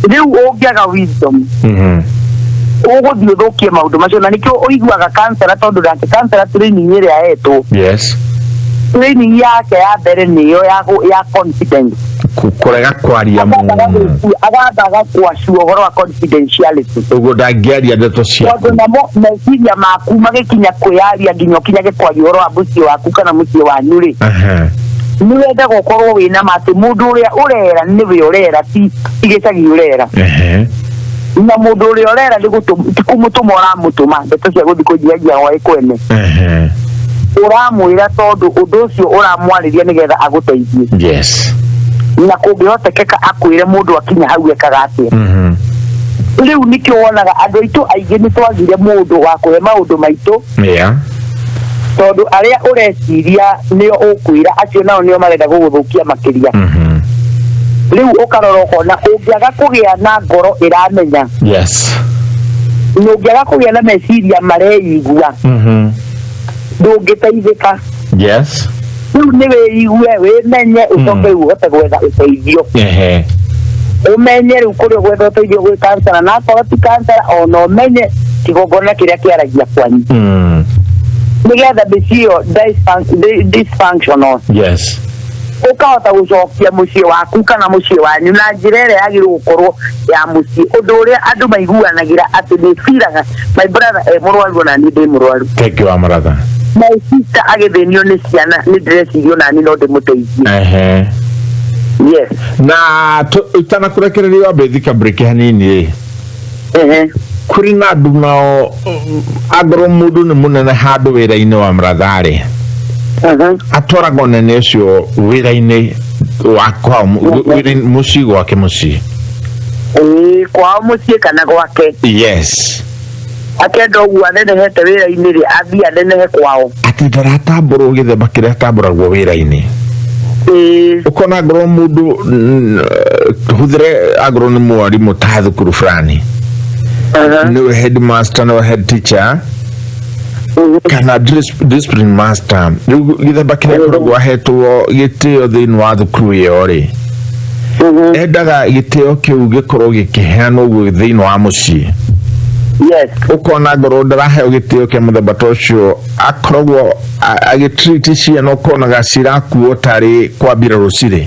Riu ungiaga wisdom. Uguthie uthukie maundu macio na nikio uiguaga kansela tondu nake kansela training iria ahetwo. Yes. Training yake ya mbere niyo ya confidence. Kurega kwaria mundu agathaga kwacio uhoro wa confidentiality. Uguo ndangiaria ndeto ciaku. Tondu namo meciria maku magikinya kwiaria nginya ukinyage kwaria uhoro wa mucii waku kana mucii wanyu ri. Ni wenda gukorwo wina mati mundu uria urera niwe urera ti igicagi urera. Na mundu uria urera ndi kumutuma uramutuma ndeto cia guthi kujiagia wa ikwene. Uramwira tondu undu ucio uramwariria ni getha aguteithie. Yes. Na kungihotekeka akwire mundu akinya hau ekaga atia. Riu nikio wonaga andu aitu aingi ni twagire mundu wa kuhe maundu maitu. Yeah. Tondu aria ureciria nio ukwira acio nao nio marenda guguthukia makiria. Riu ukarora ukona ungiaga kugia na ngoro iramenya. Yes. Ungiaga kugia na meciria mareigua. Ndungiteithika. Yes. Riu ni weigue wimenye ucoke uhote gwetha uteithio. Umenye riu kuria gwetha uteithio gwi kansela na akorwo ti kansela ono umenye kigongona kiria kiaragia kwanyu. Nigetha bicio dysfunctional. Yes. Ukahota gucokia mucii waku kana mucii wanyu na njira iria yagirwo gukorwo ya mucii undu uria andu maiguanagira ati ni firaga my brother murwaru na ni ndi murwaru. Thank you amratha. My sister agithenio ni ciana ni ndrecirio na ni no ndimuteithie. Yes. Na itana kurekereria wabethika break hanini kuri na andu nao agro mundu ni munene handu wira-ini wa mrathari atwaragwo nene ucio wira-ini wakwa mucii gwake mucii kwao mucii kana gwake. Yes. Akenda uguo anenehete wira-ini ri athia anenehe kwao ati ndaratambũrwo gĩthemba kĩrĩa tambũragwo wĩra-inĩ. Ukona agro mundu hudhire agro ni mwalimu ta thukuru fulani. Niwe headmaster na head teacher kana discipline master. Gĩthemba kĩrĩa koragwo ahetwo gĩtĩo thĩinĩ wa thukuru ĩyo rĩ endaga gĩtĩo kĩu gĩkorwo gĩkĩheanwo ũguo thĩinĩ wa mũciĩ. Yes. Ukona ngoro ndaraheo gĩtĩo kĩa mũthemba ta ũcio akoragwo agĩtreat ciana ukonaga cirakuo tarĩ kwambira rũcirĩ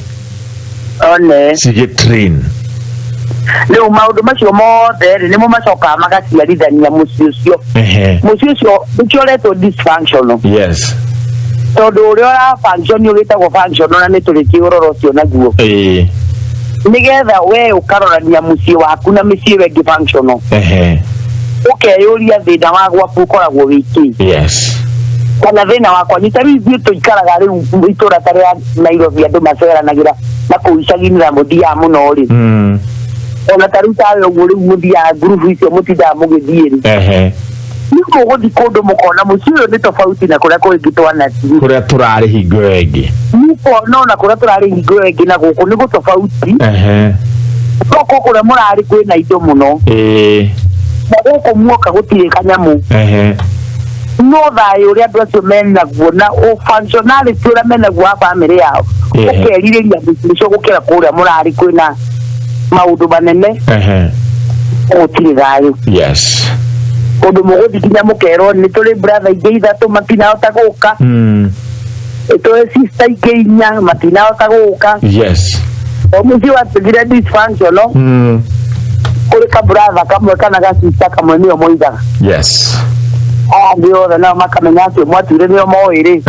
cigĩtrain. Riu maundu macio mothe ri nimo macokaga magaciarithania mucii ucio. Mucii ucio nĩkĩo ũretwo dysfunctional. Yes. Tondu uria ura function ugitagwo functional na nĩtũrĩkie ũrora ũcio naguo. Nigetha we ukarorania mucii waku na mĩciĩ wengi functional. Ukeyuria thina wa gwaku ukoragwo wiki. Yes. Kana thina wakwa ni tari thito ikaraga riu itura tari ya Nairobi andu maceranagira na kuicagini na muthia muno ri. Ona tari tawe uguo riu muthia group icio mutinda mugithiiri. Niko guthi kundu mukona mucii uyu ni tofauti na kuria kungi twana kuria turari hingo ingi. Niko no na kuria turari hingo ingi na guku ni gutofauti. koko kure murari kwina indo muno guku muoka gutire kanyamu no thayo ria andu acio menaguo na functionality ria menaguo a family yao ukeririria bicio gukira kuria murari kwina maundu manene gutire thayo. Yes. Undu muguthi kinya mukero ni tuli brother ingi ithatu matinahota guka tuli sister ingi inya matinahota guka. Yes. Omuzi wa tigire dysfunctional kuri ka brother kamwe kana ga sister kamwe niyo moigaga. Yes. Ndio na makamenya atio mwatire niyo moire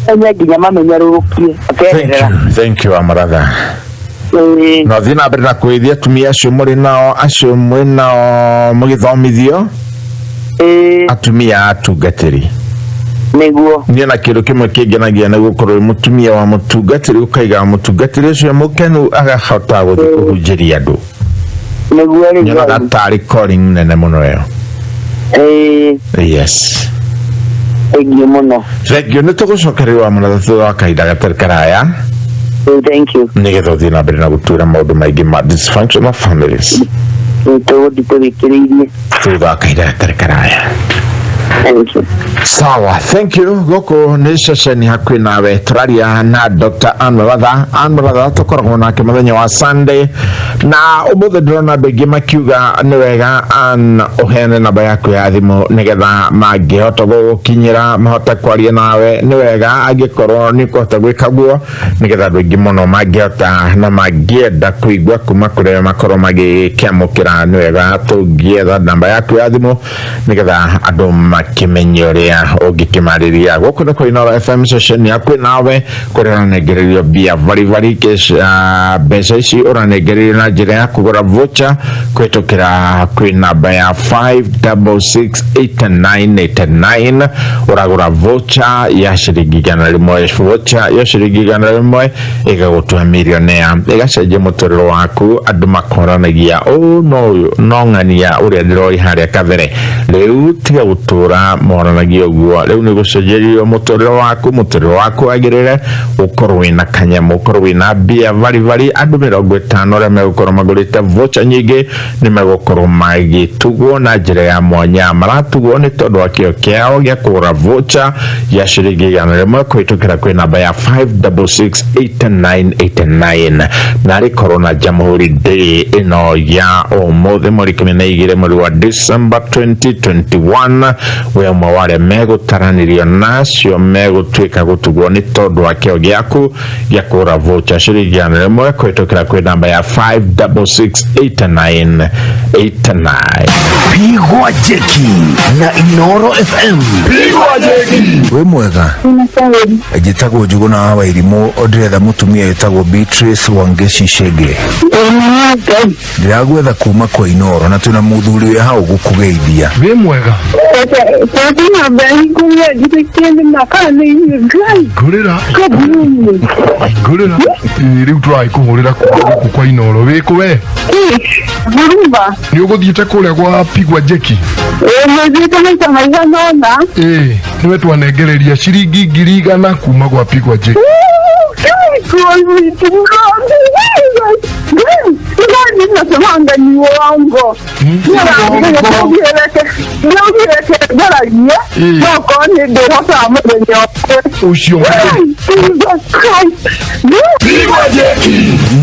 enye ginya mamenye rurukie akerera. Thank you Amarada. No thina mbere na kwithia tumia acio muri nao acio mwe nao mugithomithio atumia atungatiri niguo ni na kindu kimwe kingenagia na gukorwo mutumia wa mutungatiri ukaiga mutungatiri ucio mukenu agahota guthii kuhunjiria andu niguo ni na datari calling nene muno yo. Yes. Egio muno. Thank you. Nitugucokereria Amarada thutha wa kahinda gatari karaya. Thank you. Nigetha uthii na mbere na gutura maundu maingi ma dysfunctional families. Thutha wa kahinda gatari karaya. Thank you. Sawa, thank you. Goko ni sesheni hakwi nawe turaria na Dr. Ann Muratha tukoragwo nake muthenya wa Sunday na umuthe ndirona andu aingi makiuga ni wega Ann uheane namba yaku ya thimu nigetha mangihota gukinyira mahota kwaria nawe ni wega angikorwo ni kuhota gwika guo nigetha andu aingi muno mangihota na mangienda kuigua kuma kuria makorwo magikiamukira ni wega tungietha namba yaku ya thimu nigetha andu makimenye uria ungikimariria guku ni kwa Inoro FM session yaku nawe kuria uranengererio bia vari mbeca ici uranengererio na njira ya kugura voucher kwitukira kwi namba ya 5668989 uragura voucher ya shiringi 100 voucher ya shiringi 100 igagutua millionaire igacenjia muturiro waku andu makoranagia no ng'ania uria ndiroi haria kabere riu tiga gutura moranagia uguo riu ni gucenjerio muturiro waku agirire ukorwo wina kanyamu ukorwo wina bia vari andu 50 aria megukorwo magurite voucher nyingi ni megukorwo magitugwo na njira ya mwanya maratugwo ni tondu wa kio kiao gia kugura voucher ya shiringi 100 kwitukira kwi namba ya 5668989 na rikorwo na Jamhuri Day ino ya umuthi mweri 12 mweri wa December 2021 we mwe wale megutaranirio nacio megutwika gutugwo ni tondu wa kio giaku gia kugura voucher shiringi 100 kwitukira kwi namba ya 5668989. Pigwa jeki na Inoro FM. Pigwa jeki. We mwega. Njitagwo Njuguna wa Wairimu ndiretha mutumia yetagwo Beatrice Wangeci Shege. Ndiragwetha kuma kwa Inoro na tuna muthuri we hau gukugeithia. We mwega. Tuna bani kuya jitekende makane ngai. Gurira. Riu try kuhurira kwa Inoro wiku we. Gurumba. Ni uguthiite kuria gwa Pigwa jeki. Nĩthiĩte maita maigana ũna. Nĩwe twanengereria ciringi 100 kuma gwa Pigwa jeki. Nasemanga ni uongo.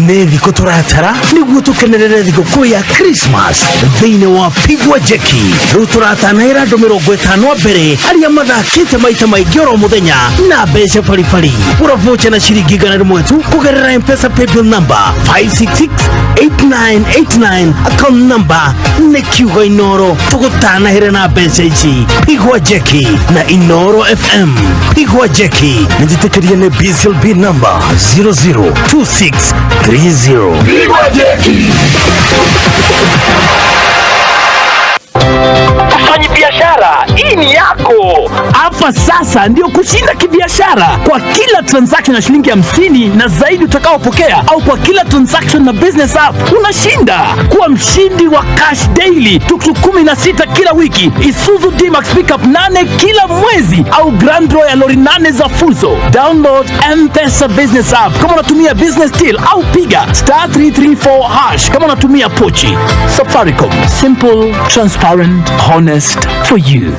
Nĩ thikũ turatara nĩguo tukenerere thigũkũ ya Christmas thĩinĩ wa Pigwa jeki. Rĩu tũratanahĩra andũ 50 mbere arĩa mathakĩte maita maingĩ oro mũthenya na mbeca baribari. Gũra voucher na ciringi 100 tu kugerera M-Pesa paybill number 5668989 account number nĩ kiugo Inoro tũgũtanahĩre na mbeca ici. Pigwa jeki na Inoro FM. Pigwa jeki nĩnjĩtĩkĩrie nĩ BCLB number 002630. Pigwa jeki. Mfanyabiashara hii ni yako. Hapa sasa ndio kushinda kibiashara. Kwa kila transaction ya shilingi 50 na zaidi utakaopokea, au kwa kila transaction na business app unashinda. Kuwa mshindi wa cash daily, tuktuk 16 kila wiki, Isuzu D-Max pickup 8 kila mwezi, au Grand Draw ya lori 8 za Fuso. Download M-Pesa business app kama unatumia business deal, au piga *334# kama unatumia pochi. Safaricom, simple, transparent, honest for you.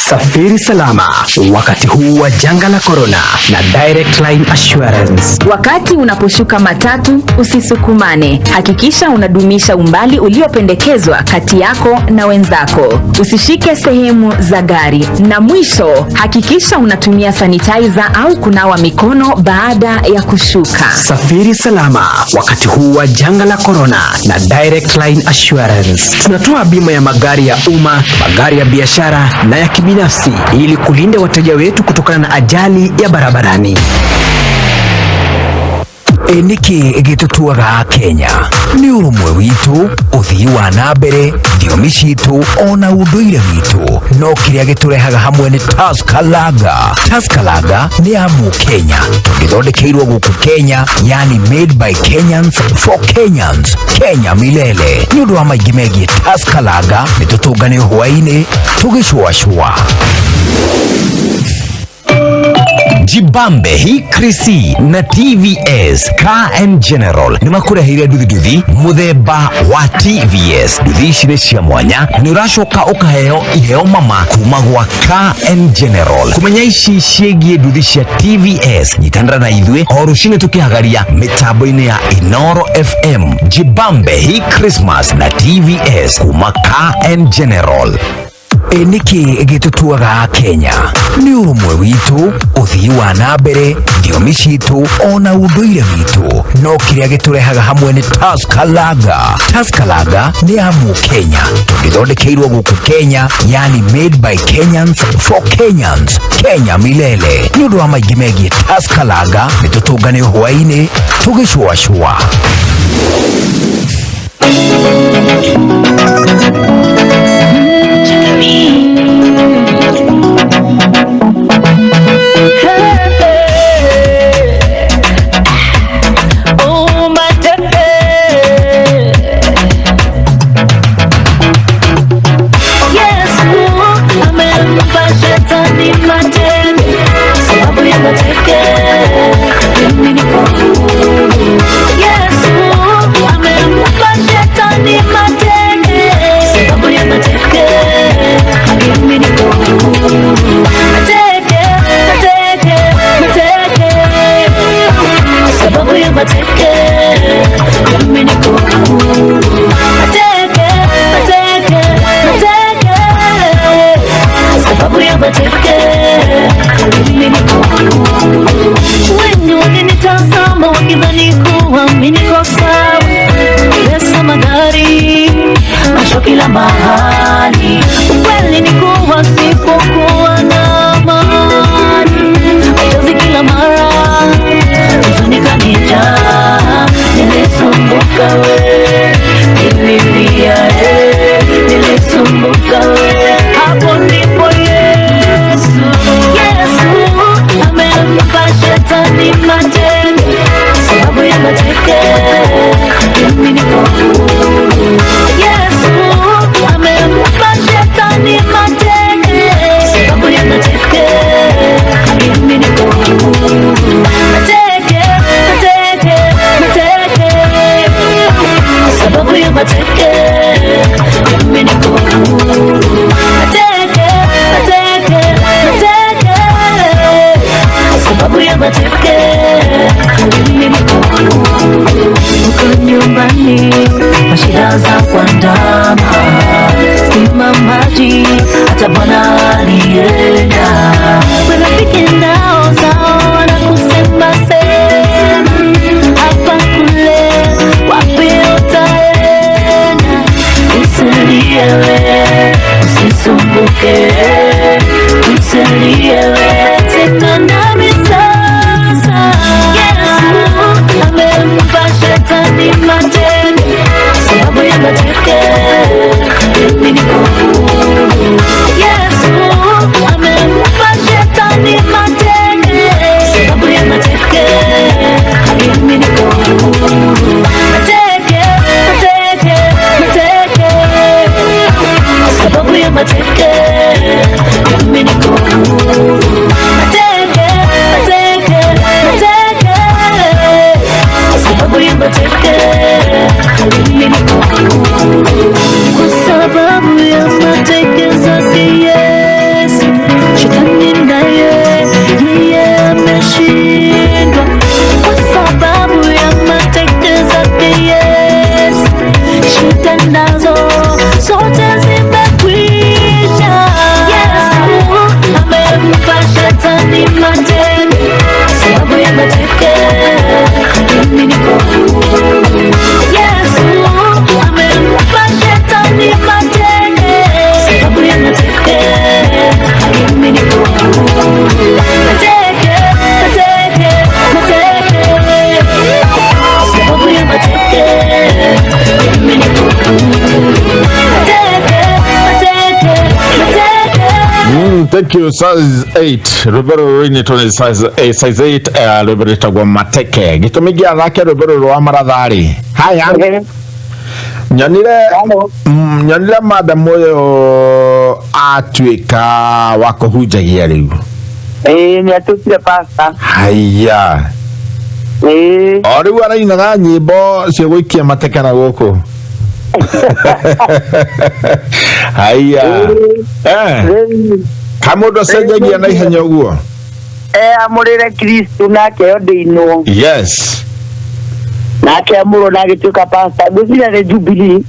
Safiri salama wakati huu wa janga la corona na Direct Line Assurance. Wakati unaposhuka matatu, usisukumane. Hakikisha unadumisha umbali uliopendekezwa kati yako na wenzako. Usishike sehemu za gari. Na mwisho, hakikisha unatumia sanitizer au kunawa mikono baada ya kushuka. Safiri salama wakati huu wa janga la corona na Direct Line Assurance. Tunatoa bima ya magari ya umma, magari ya biashara na ya kibinafsi ili kulinda wateja wetu kutokana na ajali ya barabarani. Niki gitutuaga Kenya ni urumwe witu, uthii wa nambere, thiomi citu ona unduire witu. No kiria giturehaga hamwe ni Tusker Lager. Tusker Lager ni ya Kenya, tugithondekeirwo guku Kenya, yani made by Kenyans for Kenyans. Kenya milele. Ni undu wa maingi megie Tusker Lager, nitutungane hwaini tugicwacwa. Jibambe hii Krisi na TVS Car and General ni makurehire nduthi muthemba wa TVS. Nduthi ici ni cia mwanya, ni urashoka ukaheo iheo mama kuma gwa Car and General. Kumenya ici ciegie nduthi cia TVS, nyitandara na ithue o rucine tukihagaria mitambo-ini ya Inoro FM. Jibambe hii Christmas na TVS kuma Car and General. Niki gitutuaga Kenya ni urumwe witu, uthii wa nambere, thiomi citu ona unduire witu. No kiria giturehaga hamwe ni Tusker Lager. Tusker Lager ni ya Kenya, tugithondekeirwo guku Kenya, yani made by Kenyans for Kenyans. Kenya milele. Ni undu wa maingi megie Tusker Lager, nitutungane hwaini tugicwacwa. Kila mahali ukweli ni kuwa sipokuwa na amani, machozi kila mara huzuni kanijaa. Nilisumbuka we, nililia nilisumbuka we. Hapo ndipo Yesu amempa shetani mateke, sababu ya mateke mimi niko huru. Amempa shetani mateke, sababu ya mateke mimi niko huru. Mateke, mateke, mateke, sababu ya mateke mimi niko huru. Mateke, mateke, mateke, sababu ya mateke mimi niko huru. Uko nyumbani mashida za kuandama, stima maji hata Bwana alienda. Marafiki nao sawa na kusema sema, hapa kule wapi utaenda. Usilie we, usisumbuke, usilie we, tena nami sasa. Yesu amempa shetani mateke, sababu ya mateke mimi niko huru. Thank you. Size 8. Rubero rini tone size 8. Rubero tagwa mateke. Gitumigia thake rubero rwa marathari. Haya. Nyanire madam oyo atuika wako hujagia riu. Ni atutire pasta. Haya. Riu arainaga nyimbo cia gwikia mateke na guku. Haya. Kamundo senjagia na ihenya uguo. Amurire Kristo nake odino. Yes. Nake amuro nagituka pasta. Gusira ne Jubilee.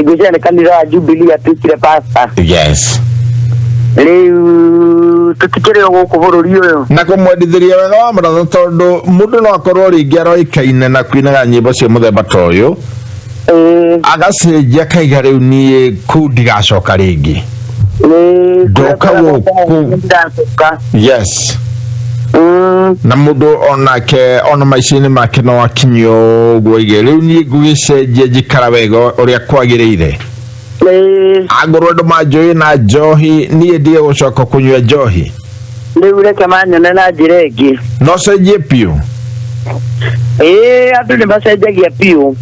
Gusira ne kandidat wa Jubilee atutire pasta. Yes. Riu tutikire guku bururi uyu. Na kumwendithiria wega wa muratho tondu mundu no akorwo ringi aroikaine na kuinaga nyimbo cia muthemba ta uyu. Agacenjia kaiga riu nie ku ndigacoka ringi. Ndoka guku. Yes. Na mundu onake ona maicini make no akinyo gwoige riu nie ngugicenjia njikara wega uria kwagirire. Agorwo ndo majoi na njohi nie ndie gucoka kunywa njohi. Riu reke manyone na njira ingi. No cenjie piu. Andu ni macenjagia piu.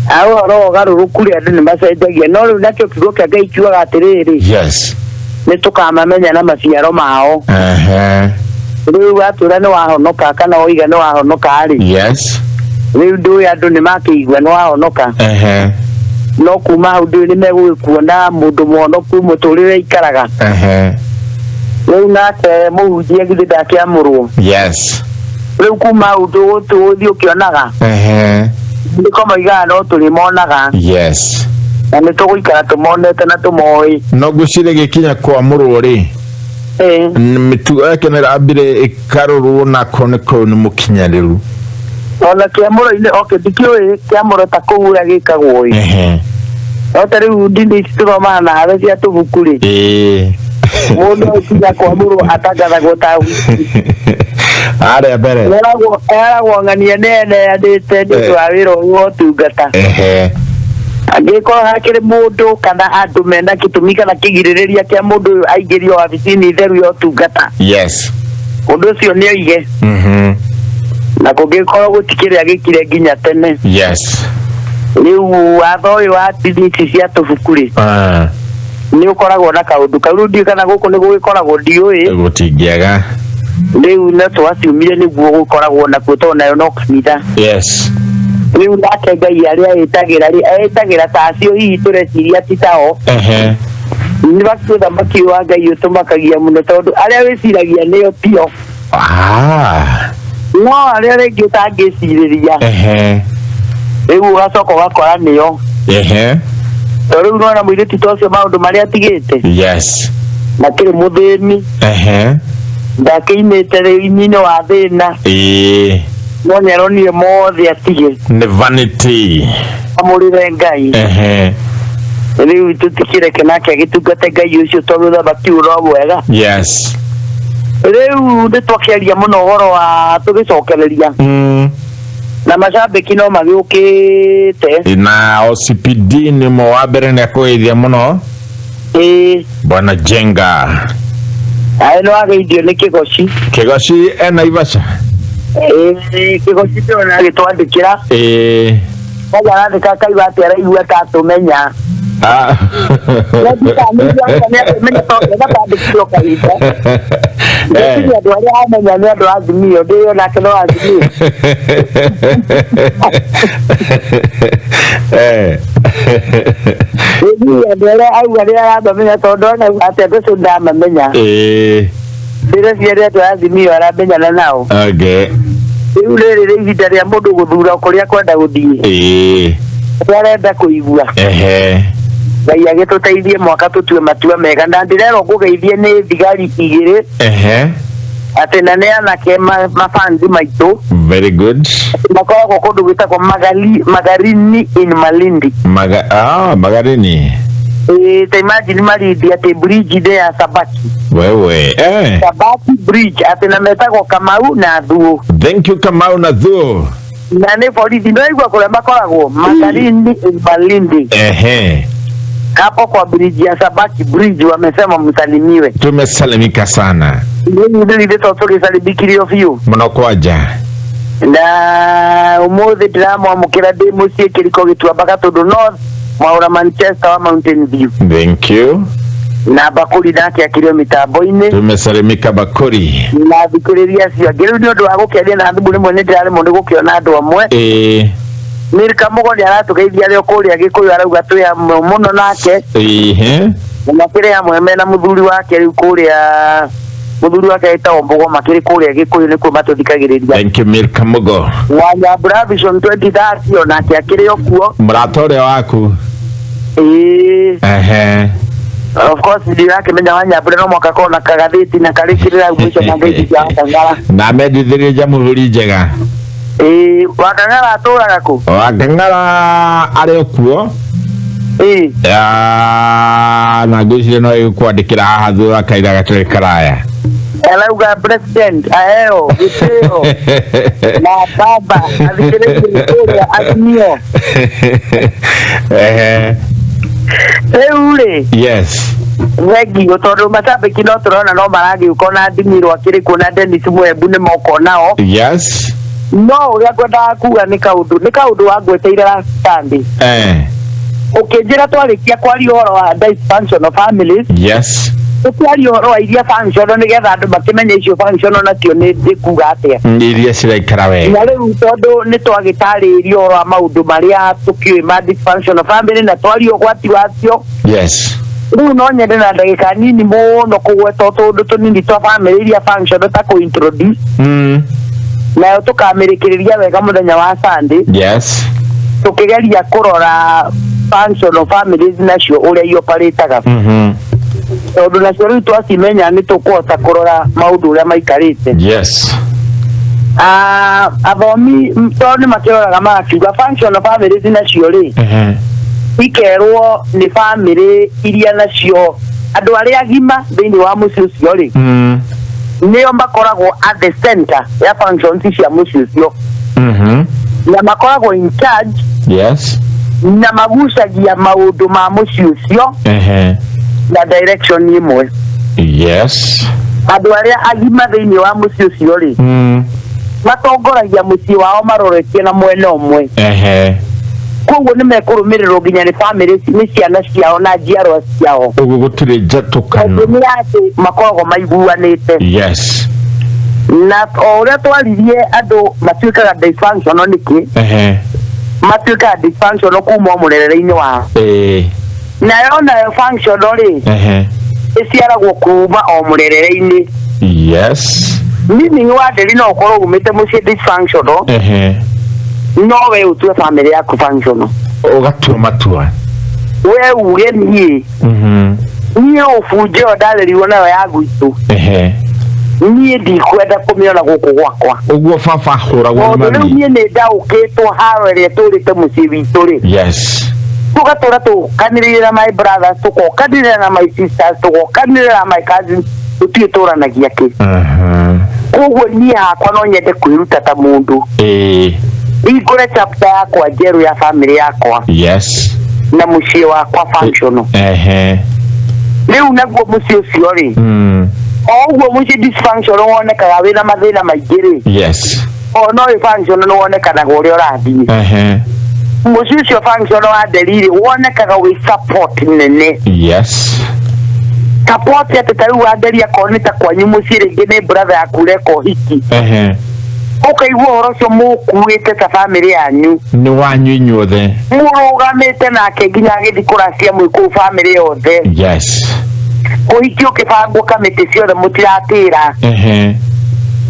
Ahoro garuruku ri andu ni macenjagia no riu nakio kiugo kia Ngai kiugaga atiriri. Yes. Ni tukamamenya na maciaro mao. Riu atura ni wahonoka kana oiga ni wahonoka ari. Yes. Riu ndu andu ni makigwa ni wahonoka. No kuma hau ndu ni megwikuona mundu muhonoku muturire ikaraga. Riu nake muhunjia githi ndakiamurwo. Yes. Riu kuma hau ndu uthi ukionaga. Ndiko maiga no tulimonaga. Yes. Na ni tuguikara tumonete na tumoi. No gucire gikinya kwa murwo ri. Mitugo yake ni rabire ikaruru na koneko ni mukinyariru. Ona kiamuro-ini dikioi kiamuro ta kuura gikagwo ii. Riu ndindi cituroma nawe cia tubukuri. Mundu ukinya kwamurwo atangathagwo ta wiki. Are mbere. Eragwo ng'ania nene andite ndu wa wira uyu wa utungata. Angĩkorwo hakĩrĩ mũndũ kana andũ mena gĩtũmi kana kĩgirĩrĩria kĩa mũndũ ũyũ aingĩrio wabici-inĩ theru ya ũtungata. Yes. Ũndũ ũcio nĩ oige. Na kũngĩkorwo gũtikĩrĩa gĩkire nginya tene. Yes. Rĩu watho ũyũ wa ndini ici cia tũbuku-rĩ nĩ ũkoragwo na kaũndũ kau. Rĩu ndiũĩ kana gũkũ nĩ gũgĩkoragwo ndiũĩ. Gũtingĩaga. Rĩu no twaciumire nĩguo gũkoragwo nakuo tondũ nayo no kanitha. Yes. Riu nake Ngai arĩa etagĩra ta acio hihi tũreciria ti tao. Nĩ batũthamaki wa Ngai ũtũmakagia mũno tondũ arĩa wĩciragia nĩo tio. No arĩa rĩngĩ ũtangĩcirĩria. Rĩu ũgacoka ũgakora nĩo. Rĩu nona mũirĩtu ta ũcio maũndũ marĩa atigĩte. Yes. Na kĩrĩ mũthĩni. Ndakĩinĩte rĩu-inĩ wa thĩna. No nĩaronire mothe atige. Nĩ vanity. Amũrĩre Ngai. Rĩu tũtikĩreke nake agĩtungate Ngai ũcio tondũ ũthamaki ũyũ no mwega. Yes. Rĩu nĩ twakĩaria mũno ũhoro wa tũgĩcokereria. Na macambĩki no magĩũkĩte. Na OCPD nĩ mo wa mbere nĩ akũgeithia mũno. Bwana Jenga. No ageithio nĩ Kĩgoci. Kĩgoci ena Naivasha. Kĩgoci ndio na agĩtwandĩkĩra. Koguo arathĩka akaiga atĩ araigua ta atũmenya. Andũ arĩa amenya nĩ andũ a Azimio, ndĩyo nake no Azimio. Andũ arĩa auga nĩ aramamenya tondũ ona atĩ andũ ũcio ndamamenya. Ndĩreciria nĩ andũ a Azimio aramenyana nao. Rĩu rĩrĩ nĩ ihinda rĩa mũndũ gũthura kũrĩa kwenda gũthiĩ. Arenda kũigua. Ngai agĩtũteithie mwaka tũtue matua mega. Na ndĩrerwo ngũgeithie nĩ thigari igĩrĩ. Atĩ na nĩ anake mafanzi maitũ. Very good. Makoragwo kũndũ gwĩtagwo Magarini in Malindi. Magarini. Ta imagine Malindi atĩ bridge ya Sabaki. Wewe. Sabaki bridge atĩ na metagwo Kamau na Thuo. Thank you Kamau na Thuo. Na nĩ borithi no igua kũrĩa makoragwo Magarini in Malindi. hapo kwa bridge ya Sabaki bridge wamesema msalimiwe. Tumesalimika sana. Ndio tulisalimikilio view. Mnakwaja. Na umuthi drama mukira de musie kiriko gitwa Bagatundu North mwaura Manchester wa Mountain View. Thank you. Na Bakuri nake akilio mitambo-ini. Tumesalimika Bakuri. Na thikiriria cio ngiru ni undu wa gukeria na thimbu rimwe ni ndirari mundu gukiona andu amwe. Mirka Mugo aratugeithia rio kuria Gikuyu arauga tuya muno nake. Na kire ya mweme na muthuri wake riu kuria muthuri wake aitagwo Mbogo makiri kuria Gikuyu nikuo matuthikagiriria. Thank you Mirka Mugo. Wanya Bravision 2030 onake akiri okuo. Mratore waku. Of course ndio yake menya Wanya Bura no mwaka kona kagatheti na karikirira mwisho na ngezi ya Kangara. Na medithiri jamhuri njega. Wakangara aturaga ku. Wakangara ari okuo. Na ngwicire no ikwandikira haha thura kaira gatire karaya. Elauga president aeo giteo na baba athikiriria Azimio. Eure. Yes. Wegi utondu mashabiki no turona no maragi ukona Ndimirwo akiri kuna Dennis Mwembu ni moko nao. Yes. No uria kwenda kuga ni kaundu wa ngweteire last Sunday. Ukijira twarikia kwari horo wa dysfunctional families. Yes. Twari horo wa iria function ni getha andu bakimenya icio function nacio ni ndikuga atia. Iria ciraikara wega. Na riu tondu ni twagitaririo horo wa maundu maria tukiwe ma dysfunctional family na twari ogwati wacio. Yes. Riu no nyende na ndagika nini muno kugweta tundu tunini twa family iria function ta ku introduce. Na tukamirikiria wega muthenya wa Sunday. Yes. Tukigeria kurora functional families nacio uria ioparitaga. Tondu nacio riu twacimenya ni tukuhota kurora maundu uria maikarite. Yes. Athomi tondu makiroraga magakiuga functional families nacio ri ikerwo ni family iria nacio andu aria agima thiini wa muciĩ ucio ri nio makoragwo at the center ya functions cia muciĩ ucio. Na makoragwo in charge. Yes. Na magucagia maundu ma muciĩ ucio na direction imwe. Yes. Andu aria agima thiini wa muciĩ ucio ri matongoragia muciĩ wao maroretie na mwena umwe. Koguo ni mekurumirirwo nginya ni family ni ciana ciao na njiarwa ciao. Uguo gutire njatukano. Ni ati makoragwo maiguanite. Yes. Na oria twaririe andu matuikaga dysfunctional niki matuikaga dysfunctional kuma murerere-ini wao. Na yona functional ri iciaragwo kuma o murerere-ini. Yes. Mimi waderi no ukorwo umite muciĩ dysfunctional. No we utue family yaku functional. Ugatua matua. We uge nie. Nie ufuje odalerirwo nayo ya gwitu. Nie ndikwenda kumiona guku gwakwa. Uguo baba huragwo mami. No nie ne ndaukitwo haro ire turite muciĩ witu ri. Yes. Tugatura tukanirira my brothers, tukokanirira na my sisters, tukokanirira na my cousins, tutituranagia ki. Koguo nie hakwa no nyende kwiruta ta mundu. Ingure chapter yakwa njeru ya family yakwa. Yes. Na muciĩ wakwa functional. Riu naguo muciĩ ucio ri oguo muciĩ dysfunctional wonekaga wina mathina maingĩ ri. Yes. No functional no wonekanaga uria urathii. Muciĩ ucio functional wa deliri wonekaga wi support nene. Yes. Support ati tariu wa deliri akonita kwanyu muciĩ ringi ni brother yaku reko hiki. Ukaigua horo ucio mukuite ta family yanyu ni wanyu inyuothe murugamite nake nginya agithi kuracia mwiku family yothe. Yes. Kuhiki ukibangwo kamiti ciothe mutiratira.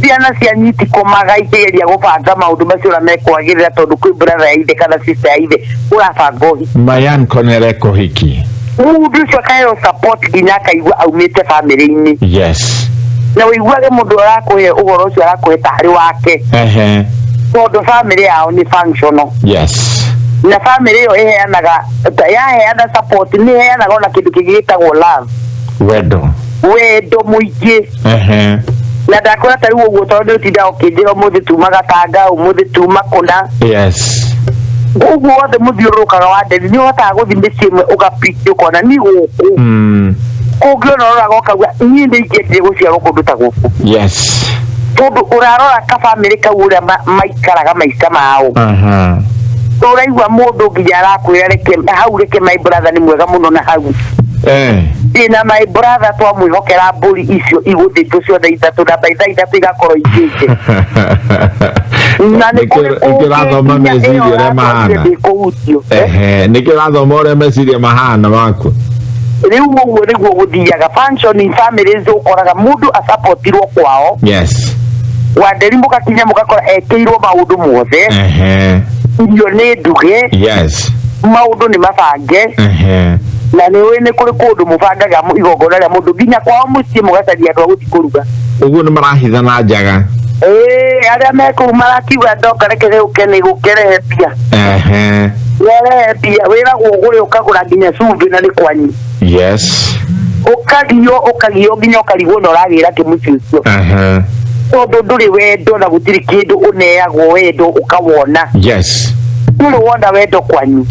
Ciana cia nyiti kumaga ikigeria gubanga maundu macio na mekwagirira tondu kwi brother ya ithe kana sister ya ithe urabanga uhiki. Mayan konere kuhiki. Mundu ucio akaheyo support nginya akaigua aumite family-ini. Yes. Na wiguage mundu arakuhe uhoro ucio arakuhe tari wake. Tondu family yao ni functional. Yes. Na family yo iheanaga yaheana support ni iheanaga ona kindu kigitagwo love. Wendo muingi. Na ndakora tari uguo tondu tinda ukindira umuthi tumaga Tanga umuthi tuma kuna. Yes. Gugu wothe muthiurukaga wa nderi ni hotaga guthi mĩciĩ ĩmwe ũgapiti ũkona ni gũkũ ũngĩona ũroraga ũkauga niĩ ndĩingĩendire gũciarwo kũndũ ta gũkũ. Yes. Tondũ ũrarora kabamĩrĩ kau ũrĩa maikaraga maica mao. Ũraigua mũndũ nginya arakwĩra reke my brother nĩ mwega mũno na hau. Ina my brother twamwĩhokera mbũri icio igũthĩtwo ciothe ithatũ na baitha ithatũ igakorwo igĩte. Na nĩkĩo rathoma meciria ũrĩa mahana. Nĩkĩo rathoma ũrĩa meciria mahana maku. Rĩu ũguo nĩguo gũthiaga function families ũkoraga mũndũ asapotirwo kwao. Yes. Wanderi mũgakinya mũgakora ekĩirwo maũndũ mothe. Irio nĩ nduge. Yes. Maũndũ nĩ mabange. Na nĩwe nĩ kũrĩ kũndũ mũbangaga igongona rĩa mũndũ nginya kwao mũciĩ mũgacaria andũ a gũthiĩ kũruga. Ũguo nĩ marahithana njaga. Arĩa mekũu marakiuga ndoka reke gũke nĩ gũkerehe mbia. Werehe mbia wĩragwo ũgũre ũkagũra nginya cumbĩ na nĩ kwanyu. Yes. Ũkagio nginya ũkarigwo na ũragĩra kĩmũciĩ ũcio. Tondũ ndũrĩ wendo na gũtirĩ kĩndũ ũneagwo wendo ũkawona. Yes. Ndũrĩ wona wendo kwanyu.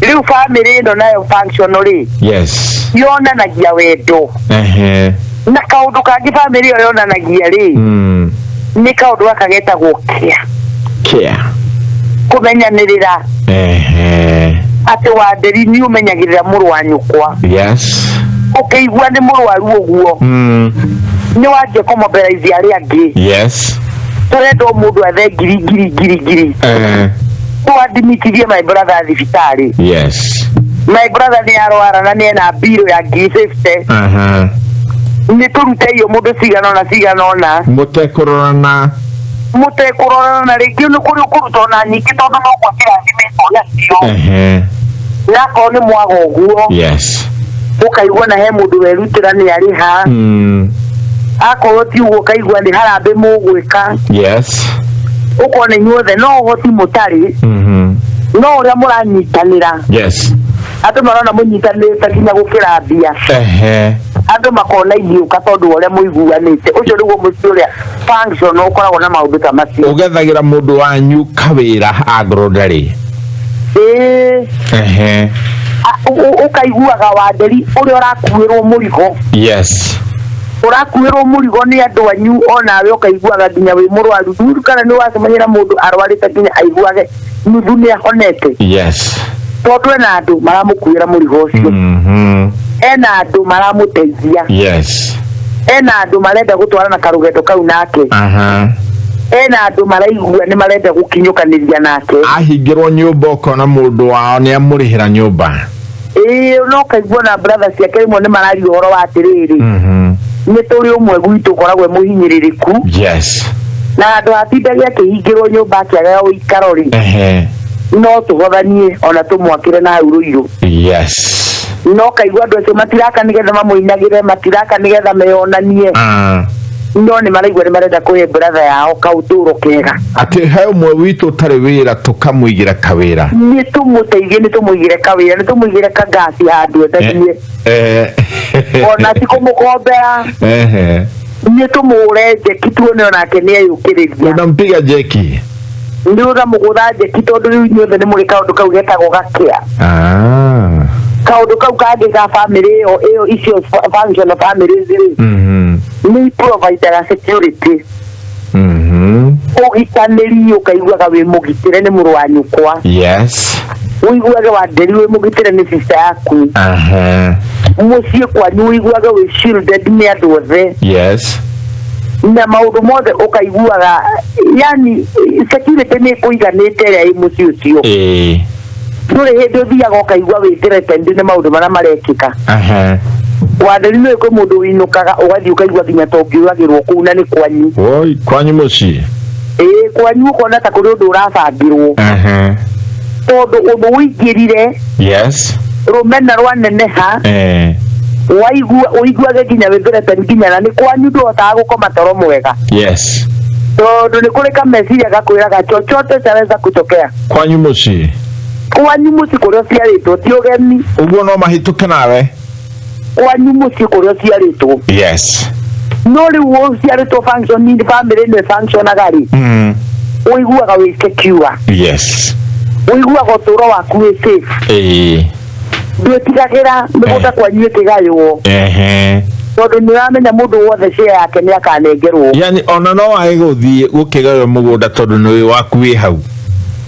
Rĩu family ĩno nayo function rĩ. Yes. Yonanagia wendo. Na kaũndũ kangĩ family ĩyo yonanagia rĩ. Nĩ kaũndũ gaka getagwo care. Kũmenyanĩrĩra. Atĩ Wanderi nĩ ũmenyagĩrĩra mũrũ wa nyũkwa. Yes. Ũkĩigua nĩ mũrwaru ũguo. Nĩ wanjia kũmobilize arĩa angĩ. Yes. Tũrenda mũndũ athe ngiri. Twadimitirie my brother thibitarĩ. Yes. My brother nĩ arwara na nĩ ena bill ya ngiri 50. Nĩ tũrute iyo mũndũ cigana ona. Mũtekũrorana na rĩngĩ nĩ kũrĩ ũkũruta na nyingĩ tondũ no kwa kĩrathimĩtwo nacio. Na akorwo nĩ mwaga ũguo. Yes. Ũkaigua na he mũndũ werutĩra nĩ arĩ ha. Akorwo ti ũguo kaigua nĩ harambĩ mũgwĩka. Yes. Ũkona inyuothe no ũhoti mũtarĩ. No ũrĩa mũranyitanĩra. Yes. Andũ marona mũnyitanĩte nginya gũkĩra mbia. Andũ makona igiũka tondũ ũrĩa mũiguanĩte. Ũcio nĩguo mũciĩ ũrĩa function ũkoragwo na maũndũ ta macio. Ũgethagĩra mũndũ wanyu kawĩra angorwo ndarĩ. Ũkaiguaga Wanderi ũrĩa ũrakuĩrwo mũrigo. Yes. Ũrakuĩrwo mũrigo nĩ andũ anyu onawe ũkaiguaga nginya wĩ mũrwaru. Nduru kana nĩ wacemanyĩra mũndũ arwarĩte nginya aiguage nuthu nĩ ahonete. Yes. Tondũ ena andũ maramũkuĩra mũrigo ũcio. Ena andũ maramũteithia. Yes. Ena andũ marenda gũtwara na karũgendo kau nake. Ena andũ maraigua nĩ marenda gũkinyũkanĩria nake. Ahingĩrwo nyũmba ũkona mũndũ wao nĩ amũrĩhĩra nyũmba. No kaigua na brother ciake rĩmwe nĩ mararia ũhoro wa atĩrĩrĩ. Nĩ tũrĩ ũmwe gwitũ ũkoragwo mũhinyĩrĩrĩku. Yes. Na andũ atindagia akĩhingĩrwo nyũmba akĩagaga ũikaro rĩ. No tũhothanie ona tũmwakĩre na hau rũirũ. Yes. No kaigua andũ acio matiraka nĩgetha mamũinagĩre, matiraka nĩgetha meyonanie. No nĩ maraigua nĩ marenda kũhe brother yao kaũtũũro kega. Atĩ he ũmwe witũ ũtarĩ wĩra tũkamũigĩra kawĩra. Nĩ tũmũteithie nĩ tũmũigĩre kawĩra, nĩ tũmũigĩre kangasi handũ endagie. Ona ti kũmũkombera. Nĩ tũmũhũre njeki tuone onake nĩ eyũkĩrĩria. Ũnampiga njeki. Nĩ ũramũgũtha njeki tondũ rĩu inyuothe nĩ mũrĩ kaũndũ kau getagwo gakĩa. Kaũndũ kau kangĩ ga family ĩyo icio function families rĩ. Nĩ provider security. Ũgitanĩri ũkaiguaga wĩ mũgitĩre nĩ mũrũ wa nyũkwa. Yes. Ũiguaga Wanderi wĩ mũgitĩre nĩ sister yaku. Mũciĩ kwanyu ũiguaga wĩ shielded nĩ andũ othe. Yes. Na maũndũ mothe ũkaiguaga yani security nĩ kũiganĩte ĩrĩa ĩ mũciĩ ũcio. Ndũrĩ hĩndĩ ũthiaga ũkaigua wĩ threatened nĩ maũndũ marĩa marekĩka. Wanderi nĩ kwĩ mũndũ wĩinũkaga ũgathiĩ ũkaigua nginya ta ũngĩũragĩrwo kũu na nĩ kwanyu. Kwanyu mũciĩ. Kwanyu ũkona ta kũrĩ ũndũ ũrabangĩrwo. Tondũ ũndũ ũingĩrire. Yes. Rũmena rwaneneha. Ũiguage nginya wĩ threatened nginya na nĩ kwanyu ndũhotaga gũkoma toro mwega. Yes. Tondũ nĩ kũrĩ kameciria gakwĩraga chochote chaweza kutokea. Kwanyu mũciĩ. Kwanyu mũciĩ kũrĩa ũciarĩtwo ti ũgeni. Ũguo no mahĩtũke nawe. Kwanyu mũciĩ kũrĩa ũciarĩtwo. Yes. No rĩu ũciarĩtwo function ni family nĩ functionaga rĩ. Ũiguaga wĩ secure. Yes. uigua gotoro waku ĩ safe ndwĩtigagĩra mĩgũnda kwanyu ĩkĩgaywo tondũ nĩũramenya mũndũ wothe share yake nĩakanengerwo. Yani ona no wage gũthiĩ gũkĩgaywo mũgũnda tondũ nĩ waku wĩ hau.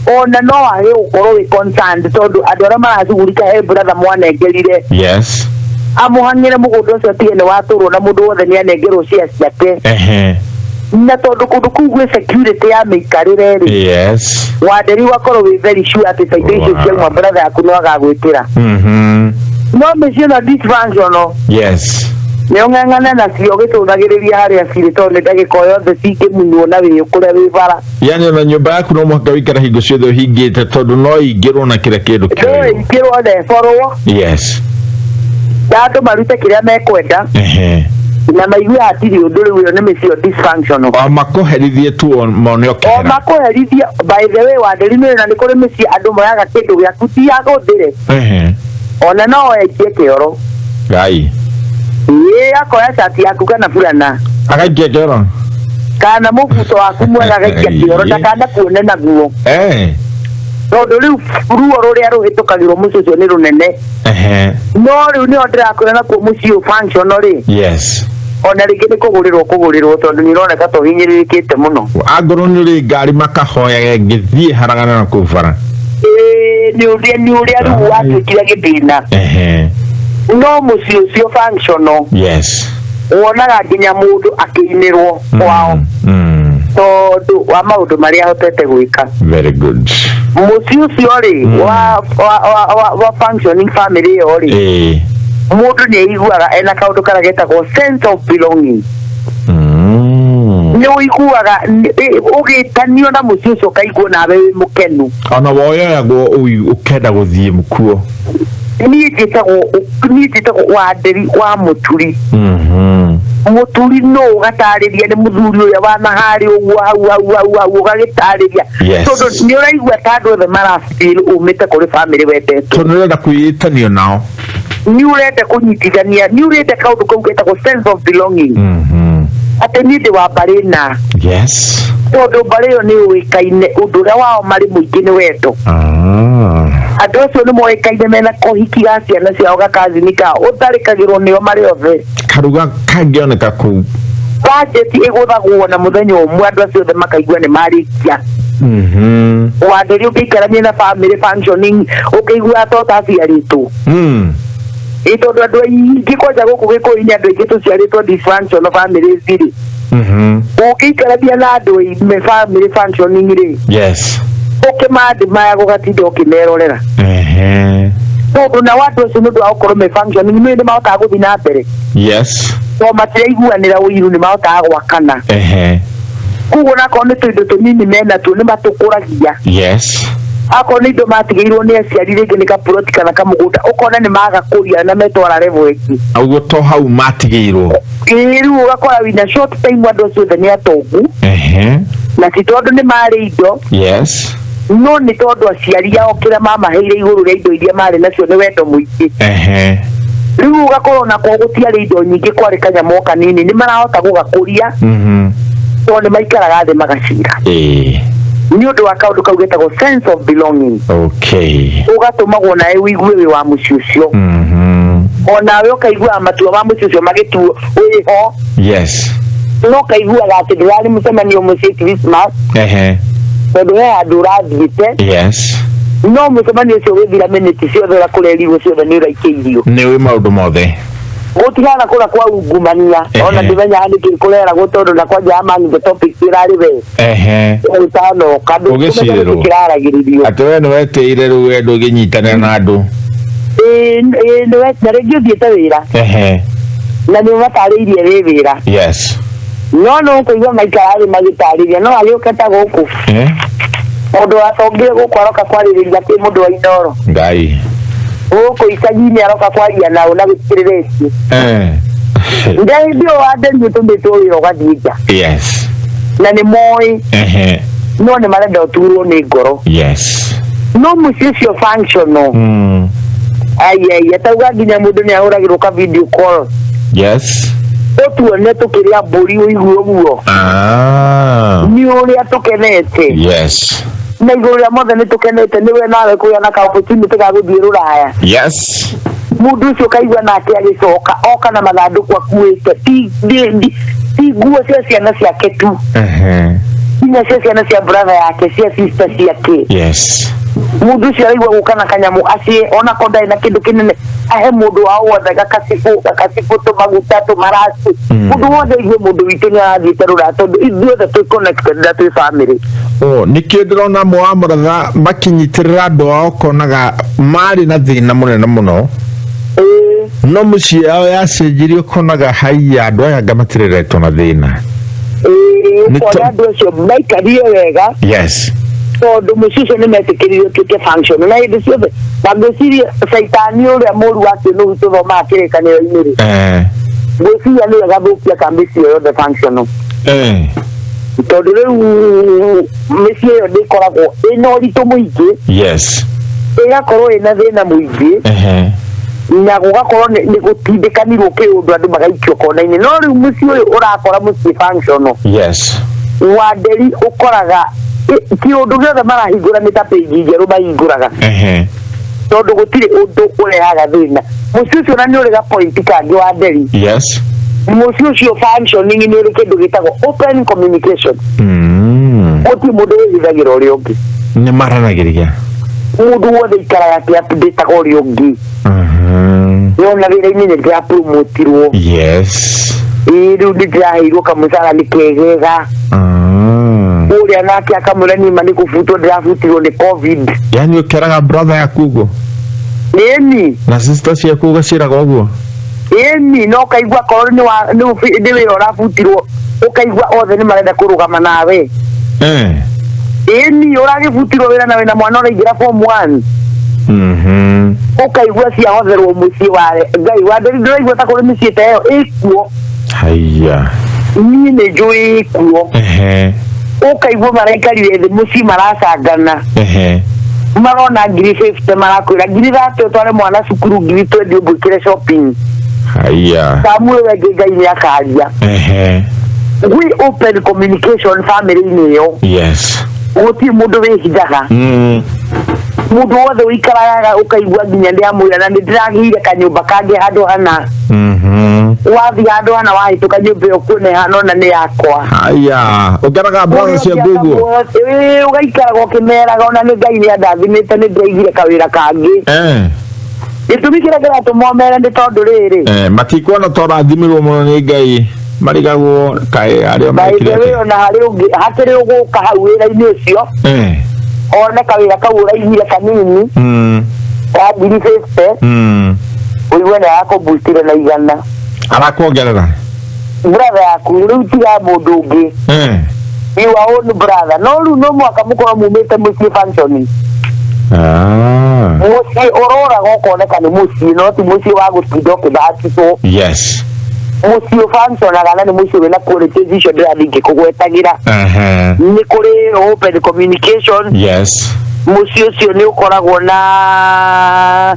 Ona no wage gũkorwo wĩ concerned tondũ andũ arĩa maracugurika he brother mwanengerire. Yes. Amuhang'ĩre mũgũnda ũcio tie nĩ watũrwo na mũndũ wothe nĩanengerwo share ciake. Na tondũ kũndũ kũu gwĩ security ya mĩikarĩre rĩ. Yes. Wanderi wakorwo wĩ very sure atĩ baita icio ciauma brother yaku no agagwĩtĩra. No mĩciĩ na dysfunctional. Yes. Nĩong'ang'ana nacio gĩtũthagĩrĩria harĩa cirĩ tondũ nĩ ndagĩka o yothe cingĩmunywo na wĩ kũrĩa wĩ bara. Yani ona nyũmba yaku no mũhaka wĩikara hingo ciothe ũhingĩte tondũ no ingĩrwo na kĩrĩa kĩndũ kĩũru. No ingĩrwo na ĩborwo. Yes. Andũ marute kĩrĩa mekwenda. Na maigue hatirĩ ũndũ rĩu ĩyo nĩ mĩciĩ dysfunctional. O makũherithie tu mone okehera. O makũherithie by the way Wanderi nĩ na nĩ kũrĩ mĩciĩ andũ moyaga kĩndũ gĩaku ti yagũthĩre. Ona no wenjie kĩoro. Ngai. Akoya shati yaku kana fulana agaikia kĩoro kana mũbuto waku mwega agaikia kĩoro ndakana kuone naguo. Tondũ rĩu ruo rũrĩa rũhĩtũkagĩrwo mũciĩ ũcio nĩ rũnene. No rĩu nĩho ndĩrakwĩra nakuo mũciĩ ũyũ functional rĩ. Yes. Ona rĩngĩ nĩ kũgũrĩrwo tondũ nĩũroneka to hinyĩrĩrĩkĩte mũno. Angorwo nĩ ũrĩ ngari makahoya ngĩthiĩ haragana na kũu bara. Nĩ ũrĩa rĩu watuĩkire gĩthĩna. No mũciĩ ũcio functional. Yes. Wonaga nginya mũndũ akĩinĩrwo kwao tondũ wa maũndũ marĩa ahotete gwĩka. Very good. Mũciĩ ũcio rĩ wa functioning family ĩyo rĩ mũndũ nĩaiguaga ena kaũndũ karĩa getagwo sense of belonging. Nĩũiguaga ũgĩtanio na mũciĩ ũcio ũkaigua nawe wĩ mũkenu. Ona woyoyagwo ũkenda gũthiĩ mũkuo. Niĩ njĩtagwo Wanderi wa mũturi. Mũturi no ũgatarĩria nĩ mũthuri ũrĩa wa naharĩ ũguo hau ũgagĩtarĩria tondũ nĩũraigua ta andũ othe marafeel umĩte kũrĩ family wendete. Tondũ nĩũrenda kwĩĩtanio nao. Nĩũrenda kũnyitithania nĩũrenda kaũndũ kau getagwo sense of belonging. Atĩ niĩ ndĩ wa mbarĩ na. Yes. Tondũ mbarĩ ĩyo nĩ ũĩkaine ũndũ ũrĩa wao marĩ mũingĩ nĩ wendo. Andũ acio nĩ moĩkaine mena kohiki ga ciana ciao gakazini kao ũtharĩkagĩrwo nĩo marĩ othe. Karuga kangĩoneka kũu. Budget ĩgũthagwo na mũthenya ũmwe andũ acio othe makaigua nĩ marĩkia. Wanderi ũngĩikarania na family functioning ũkĩigua to taciarĩtwo. Tondũ andũ aingĩ kwanja gũkũ gĩkũyũ-inĩ andũ aingĩ tũciarĩtwo dysfunctional families rĩ. Ũngĩikarania na andũ family functioning rĩ. Yes. Ũkĩmathi maya gũgatinda ũkĩmerorera. Tondũ na watu acio nĩ ũndũ wa gũkorwo me functioning nĩ mahotaga gũthiĩ na mbere. Yes. To matiraiguanĩra ũiru nĩ mahotaga gwakana. Koguo nakorwo nĩ tũindo tũnini mena tuo nĩ matũkũragia. Yes. Akorwo nĩ indo matigĩirwo nĩ aciari rĩngĩ nĩ kaploti kana kamũgũnda ũkona nĩ magakũria na metwara level ĩngĩ. Ũguo to hau matigĩirwo. Rĩu ũgakora wĩna short time andũ acio othe nĩ atongu. Na ti tondũ nĩ marĩ indo. Yes. No nĩ tondũ aciari ao kĩrĩa mamaheire igũrũ rĩa indo iria marĩ nacio nĩ wendo mũingĩ. Rĩu ũgakorwo nakuo gũtiarĩ indo nyingĩ kwarĩ kanyamũ kanini nĩ marahota gũgakũria. Tondũ nĩ maikaraga thĩ magacira. Nĩ ũndũ wa kaũndũ kau getagwo sense of belonging. Ũgatũmagwo nawe wĩigue wĩ wa mũciĩ ũcio. Onawe ũkaigua matua ma mũciĩ ũcio magĩtuo wĩho. Yes. No ũkaiguaga atĩ ndũrarĩ mũcemanio mũciĩ Christmas. Tondũ he handũ ũrathiĩte. Yes. No mũcemanio ũcio wĩthira minute ciothe ũrakũrĩa irio ciothe nĩ ũraikĩirio. Nĩ wĩ maũndũ mothe. Gũtigana kũrĩa kwa ungumania. Ona ndĩmenyaga nĩkĩ kũreragwo tondũ na kwanja amani the topic ĩrarĩ we. Ũtano kadũ ũgĩcirĩrwo. Atĩ we nĩ wetĩire rĩu wendo ũgĩnyitanĩra na andũ. Na rĩngĩ ũthiĩte wĩra. Na nĩ ũmatarĩirie wĩ wĩra. Yes. No kũigua maikara thĩ magĩtarĩria no agĩũka ta gũkũ. Mũndũ watongire gũkũ aroka kwarĩrĩria kĩ mũndũ wa Inooro. Ngai. Gũkũ icagi-inĩ aroka kwaria nao na gũtirĩrĩtie. Ndio Wanderi ũtũmĩtwo wĩra ũgathiĩ nja. Yes. Na nĩ moĩ. No nĩ marenda ũturwo nĩ ngoro. Yes. No mũciĩ ũcio functional. Atauga nginya mũndũ nĩ ahũragĩrwo ka video call. Yes. Ũtuone tũkĩrĩa mbũri ũigue ũguo. Nĩ ũrĩa tũkenete. Yes. na iguru ya mothe nitukenete niwe nawe kuya na ka opportunity ga guthii Ruraya. Yes. Mundu ucio kaigua nake agicoka oka na mathanduku akuite ti nguo cia ciana ciake tu. Ina ciana cia brother yake cia sister ciake. Yes. Mundu ucio aigua guka na kanyamu acie ona konda ina kindu kinene ahe mundu wao wothe gakasifu to maguta to marasi. Mundu wothe igwe mundu witu ni athite Ruraya tondu ithuothe twi connected na twi family. Nikio ndirona mwa muratha makinyitirira andu ao konaga mari na thina munene muno. No muciĩ yao yacenjirio konaga haiya andu aya ngamatireretwo na thina. Kwa andu acio maikarire wega. Yes. Tondu muciĩ ucio nimetikiririo tuike function na hindi ciothe ngwiciria caitani uria mũru wacio nũgu tũthomaga kĩrĩkanĩro-inĩ rĩ. Ngwiciria nĩwe gathukia ka mĩciĩ yothe functional. Tondu rĩu mĩciĩ ĩyo ndĩkoragwo ĩna ũritũ mũingĩ. Yes. Ĩgakorwo ĩna thĩna mũingĩ. Na gugakorwo nĩ gũtindĩkanirwo kĩũndũ andũ magaikio kona-inĩ no rĩu mũciĩ ũyũ ũrakora mũciĩ functional. Yes. Wa Nderi ũkoraga kĩũndũ gĩothe marahingũra nĩ ta page njerũ mahingũraga. Tondu gũtirĩ ũndũ ũrehaga thĩna. Mũciĩ ũcio na nĩ ũrĩ ga point kangĩ wa Nderi. Yes. Mũciĩ ũcio functioning nĩ ũrĩ kĩndũ gĩtagwo open communication. Gũtirĩ mũndũ wĩhithagĩra ũrĩa ũngĩ. Nĩ maranagĩria. Mundu wothe ikaraga akĩ-update ũrĩa ũngĩ. Nĩona wĩra-inĩ nĩ ndĩrapromotirwo. Yes. Rĩu nĩ ndĩraheirwo kamũcara nĩ kegega. Ũrĩa nake akamwĩra nima nĩ gũbutwo ndĩrabutirwo nĩ COVID. Yani ũkeraga brother yaku ũguo? Ĩni. Na sister ciaku ũgaciraga ũguo? Ĩni no kaigua korwo nĩ wĩra ũrabutirwo ũkaigua othe nĩ marenda kũrũgama nawe. Ĩni ũragĩbutirwo wĩra na wĩna mwana ũraingĩra form 1. Ũkaigua ciahotherwo mũciĩ ware Ngai wa Nderi ndĩraigua ta kũrĩ mĩciĩ ta ĩyo ĩkuo. Haiya. Niĩ nĩ njũĩ ĩkuo. Ũkaigua maraikarire thĩ mũciĩ maracangana. Marona 50 marakwĩra 30 ũtware mwana cukuru 20 ũmbũkĩre shopping. Haiya. Samuel wenge Ngai nĩ akaria. We open communication family-inĩ ĩyo. Yes. Gũtirĩ mũndũ wĩhithaga. Mundu wothe ũikaraga ũkaigua nginya ndĩamwĩra na nĩ ndĩragĩire kanyũmba kangĩ handũ hana. Wathiĩ handũ hana wahĩtũka nyũmba ĩyo kuona hana ona nĩ yakwa. Haiya. Ũkeraga brother ciaku ũguo? Ũgaikaraga ũkĩmeraga ona nĩ Ngai nĩ andathimĩte nĩ ndĩraigire kawĩra kangĩ. Gĩtũmi kĩrĩa kĩratũma mere nĩ tondũ rĩrĩ. Matikuona to rathimirwo mũno nĩ Ngai. Marigagwo kaĩ arĩa mekire. Baithe na harĩ ũngĩ hakĩrĩ ũgũka hau wĩra-inĩ ũcio. One kawĩra kau ũraigire kanini. Wa 50. Ũigue nĩ arakũbustire na 100. Arakuongerera. Brother yaku rĩu tiga mũndũ ũngĩ. You are own brother. No rĩu no mwaka mũkorwo mumĩte mũciĩ functioning. Mũciĩ ũroraga ũkoneka nĩ mũciĩ no ti mũciĩ wa gũtinda ũkĩbatithwo. Yes. Mũciĩ functionaga na nĩ mũciĩ wĩna quality icio ndĩrathiĩ ngĩkũgwetagĩra. Nĩ kũrĩ open communication. Yes. Mũciĩ ũcio nĩ ũkoragwo na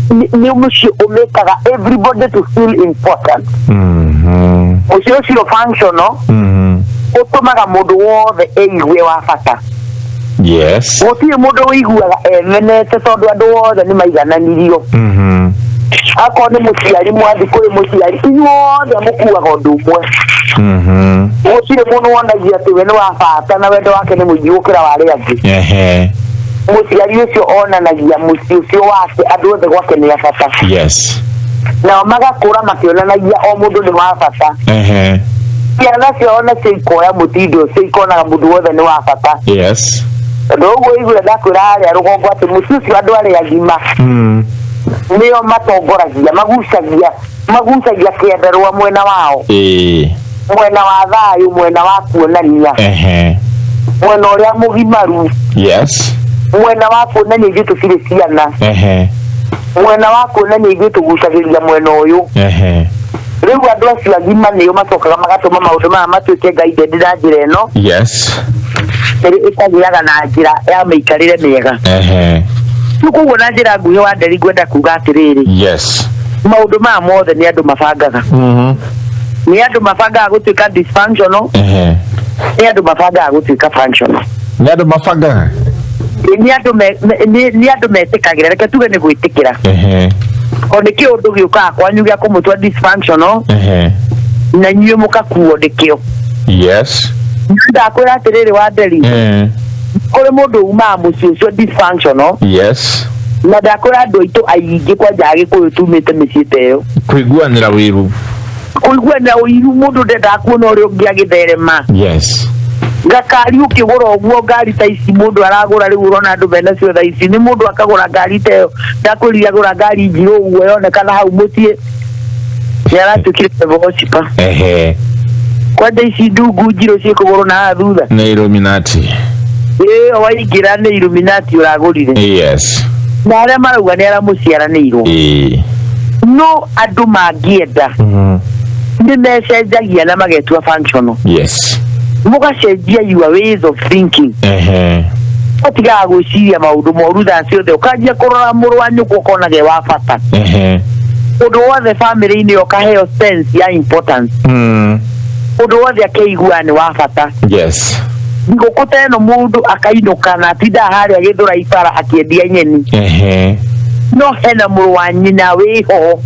nĩ mũciĩ ũmekaga everybody to feel important. Mũciĩ ũcio functional. Ũtũmaga mũndũ wothe eigue wa bata. Yes. Gũtirĩ mũndũ wĩiguaga emenete tondũ andũ othe nĩ maigananirio. Akorwo nĩ mũciari mwathi kũrĩ mũciari inyuothe mũkuaga ũndũ ũmwe. Gũtirĩ mũndũ wonagia atĩ we nĩ wa bata na wendo wake nĩ mũingĩ gũkĩra wa arĩa angĩ. Mũciari ũcio onanagia mũciĩ ũcio wake andũ othe gwake nĩ a bata. Yes. Nao magakũra makĩonanagia o mũndũ nĩ wa bata. Ciana ciao nacio ikoya mũtindo ũcio ikonaga mũndũ wothe nĩ wa bata. Yes. Tondũ ũguo igũre ndakwĩra harĩa rũgongo atĩ mũciĩ ũcio andũ arĩa agima nĩo matongoragia magucagia kĩenderwa mwena wao. Mwena wa thayũ, mwena wa kuonania. Mwena ũrĩa mũgimaru. Yes. Mwena wa kuonania ithuĩ tũtirĩ ciana. Mwena wa kuonania ithuĩ tũgucagĩria mwena ũyũ. Rĩu andũ acio agima nĩo macokaga magatũma maũndũ maya matuĩke guided na njĩra ĩno. Yes. Ĩrĩa ĩkagĩaga na njĩra ya mĩikarĩre mĩega. Koguo na njĩra nguhĩ wa Nderi ngwenda kuga atĩrĩrĩ. Yes. Maũndũ maya mothe nĩ andũ mabangaga. Nĩ andũ mabangaga gũtuĩka dysfunctional. Nĩ andũ mabangaga gũtuĩka functional. Nĩ andũ mabangaga. ni andu metikagira reke tuge ni gwitikira onde ki undu giuka kwanyu gya kumutwa dysfunctional na nyuo mukakuo ndikio. Yes. Ndakwira atiriri wa Nderi kuri mundu uma muci ucio dysfunctional. Yes. Na ndakwira andu aitu aingi kwa jagi kutumite micii teyo kuiguanira wiru mundu ndenda kuona uri ungi agitherema. Yes. Ngakari ukigura uguo ngari ta ici mundu aragura riu urona andu bena cio tha ici ni mundu akagura ngari teyo ndakwiriria gura ngari njiru uguo yonekana hau mucie yaratukire bogocipa kwenda ici ndungu njiru ciikugurwo na thutha na Illuminati waingira ni Illuminati uragurire. Yes. Na aria marauga ni aramuciaranirwo no andu mangienda ni mecenjagia na magetua functional. Yes. Mugacenjia your ways of thinking. Otiga gwiciria maundu moru tha ciothe ukanjia kurora muru wa nyuko konage wa bata. Undu wothe family ni ukaheo sense ya importance. Undu wothe akeigua ni wa bata. Yes. Ngukuteno mundu akainuka na tinda haria githura itara akiendia nyeni. No hena muru wa nyina wiho.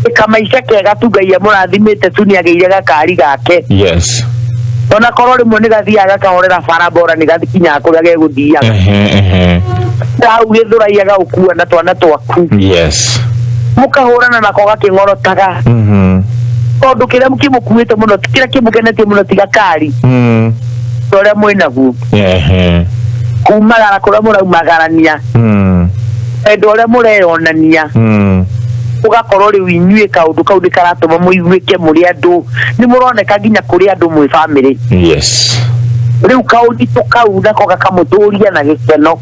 Ikamaisha kega tugaia murathimite tu ni ageire gakari gake. Yes. Ona korwo rimwe ni gathiaga kahorera barabara ni gathikinya kuria geguthiaga. Hau githuraia gaukua na twana twaku. Yes. Mukahurana nako gaking'orotaga. Tondu kiria mukimukuite muno kiria kimukenetie muno tiga kari. Toria mwinaguo. Kumagara kuria muraumagarania. Endo uria mureyonania. Ugakorwo riu inyue kaundu kau ni karatuma muiguike muri andu ni muroneka nginya kuri andu mwi family. Yes. Riu kaundu kau nako gakamuturia na gikeno.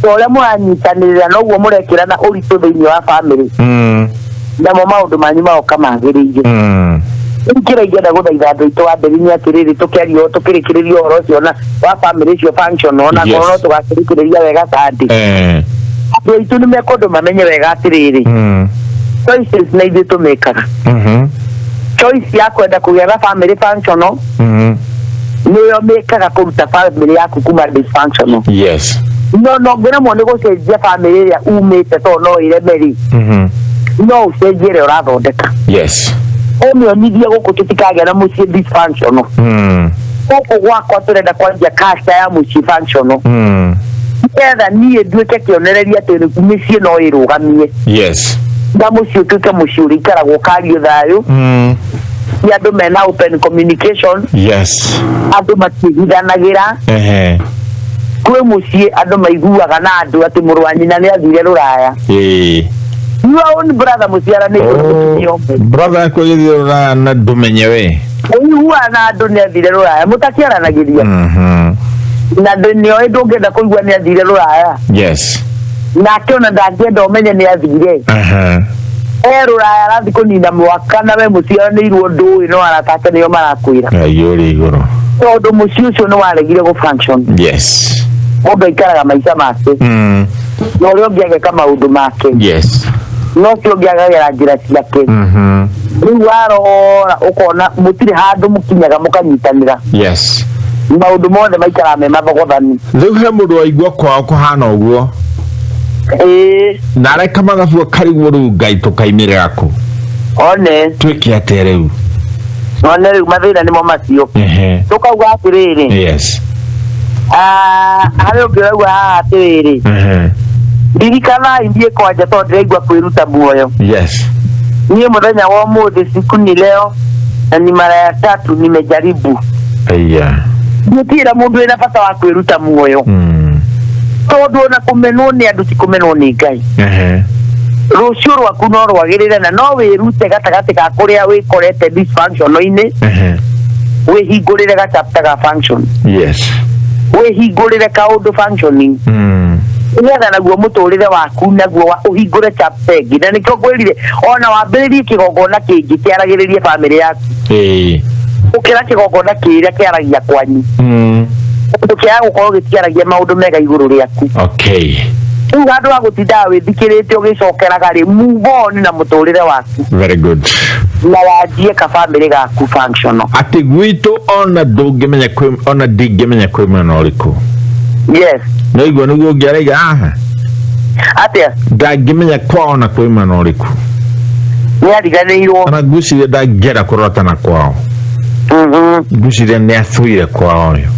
Toria muranyitanirira noguo murekirana uritu thiini wa family. Namo maundu manyu maoka magiriire. Nkira igenda guthaitha andu aitu wa Nderi ni atiriri tukiario tukirikiriria uhoro ucio na wa family cio function ona korwo tugakirikiriria wega sandi. Andu aitu ni mekundu mamenye wega atiriri. Choices na ithu tumekaga. Choice ya kwenda kugetha family functional. Niyo mekaga kuruta family yaku kuma dysfunctional. Yes. No ngwira mwone gucenjia family iria umite to no iremeri. No ucenjire urathondeka. Yes. Omionithia guku tutikagĩa na muciĩ dysfunctional. Guku gwakwa turenda kwanjia culture ya muciĩ functional. Etha niĩ nduĩke kĩonereria atĩ mĩciĩ no ĩrũgamie. Yes. Na muciĩ ũtuĩke muciĩ ũrĩikaragwo ũkario thayũ. Ni andũ mena open communication. Yes. Andũ makĩhithanagĩra. Kwĩ muciĩ andũ maiguaga na andũ atĩ mũrũ wa nyina nĩ athire rũraya. Your own brother musiara ni brother ko yithira na dumenye we uyu ana andu ni athire ruraya mutakiaranagiria na ndio ndungenda kuigua ni athire ruraya. Yes. Na kiona ndangenda umenye ni athire ruraya rathi kunina mwaka na we musiara ni irwo ndu ino arataka niyo marakwira ayuri igoro tondu muciĩ ucio ni waregire go function. Yes. Mundu aikaraga maica make no uri ungiageka maundu make. Yes. No kio giagagera njira ciake. Riu warora ukona mutiri handu mukinyaga mukanyitanira. Yes. Maundu mothe maikara me mathogothani. Riu he mundu waigua kwao kuhana uguo na reka magabuo karigwo riu Ngai tukaimirira ku one twike atia riu one riu mathina nimo macio tukauga atiriri. Yes. Hari ungirauga atiriri ririkana indie kwanja tondu ndiraigua kwiruta muoyo. Yes. Niĩ muthenya wa umuthi siku ni leo na ni mara ya 3 nimejaribu. Gutira mundu ena bata wa kwiruta muoyo. Tondu ona kumenwo ni andu ti kumenwo ni Ngai. Rucio rwaku no rwagirire na no wirute gatagati ga kuria wikorete dysfunctional-ini. Wihingurire ga chapter ga function. Yes. Wihingurire kaundu functioning. Ngetha naguo muturire waku naguo uhingure chapter ingi na nikio gwirire ona wambiririe kigongona kingi kiaragiririe family yaku ukira kigongona kiria kiaragia kwanyu undu kia gukorwo gitiaragia maundu mega iguru riaku. Okay. Ungandu wa gutinda withikirite ugicokeraga ri move on na muturire waku. Very good. Na wajie ka family gaku functional. Ati gwitu ona ndungimenya kwi ona ndingimenya kwi mwena uriku Yes. No igwa niguo ngeraiga aha. Atia. Ndangimenya kwao na kwima na uriku. Ni ariganirwo. Ana gucire ndangera kurota na kwao. Gucire ni athuire kwao yo.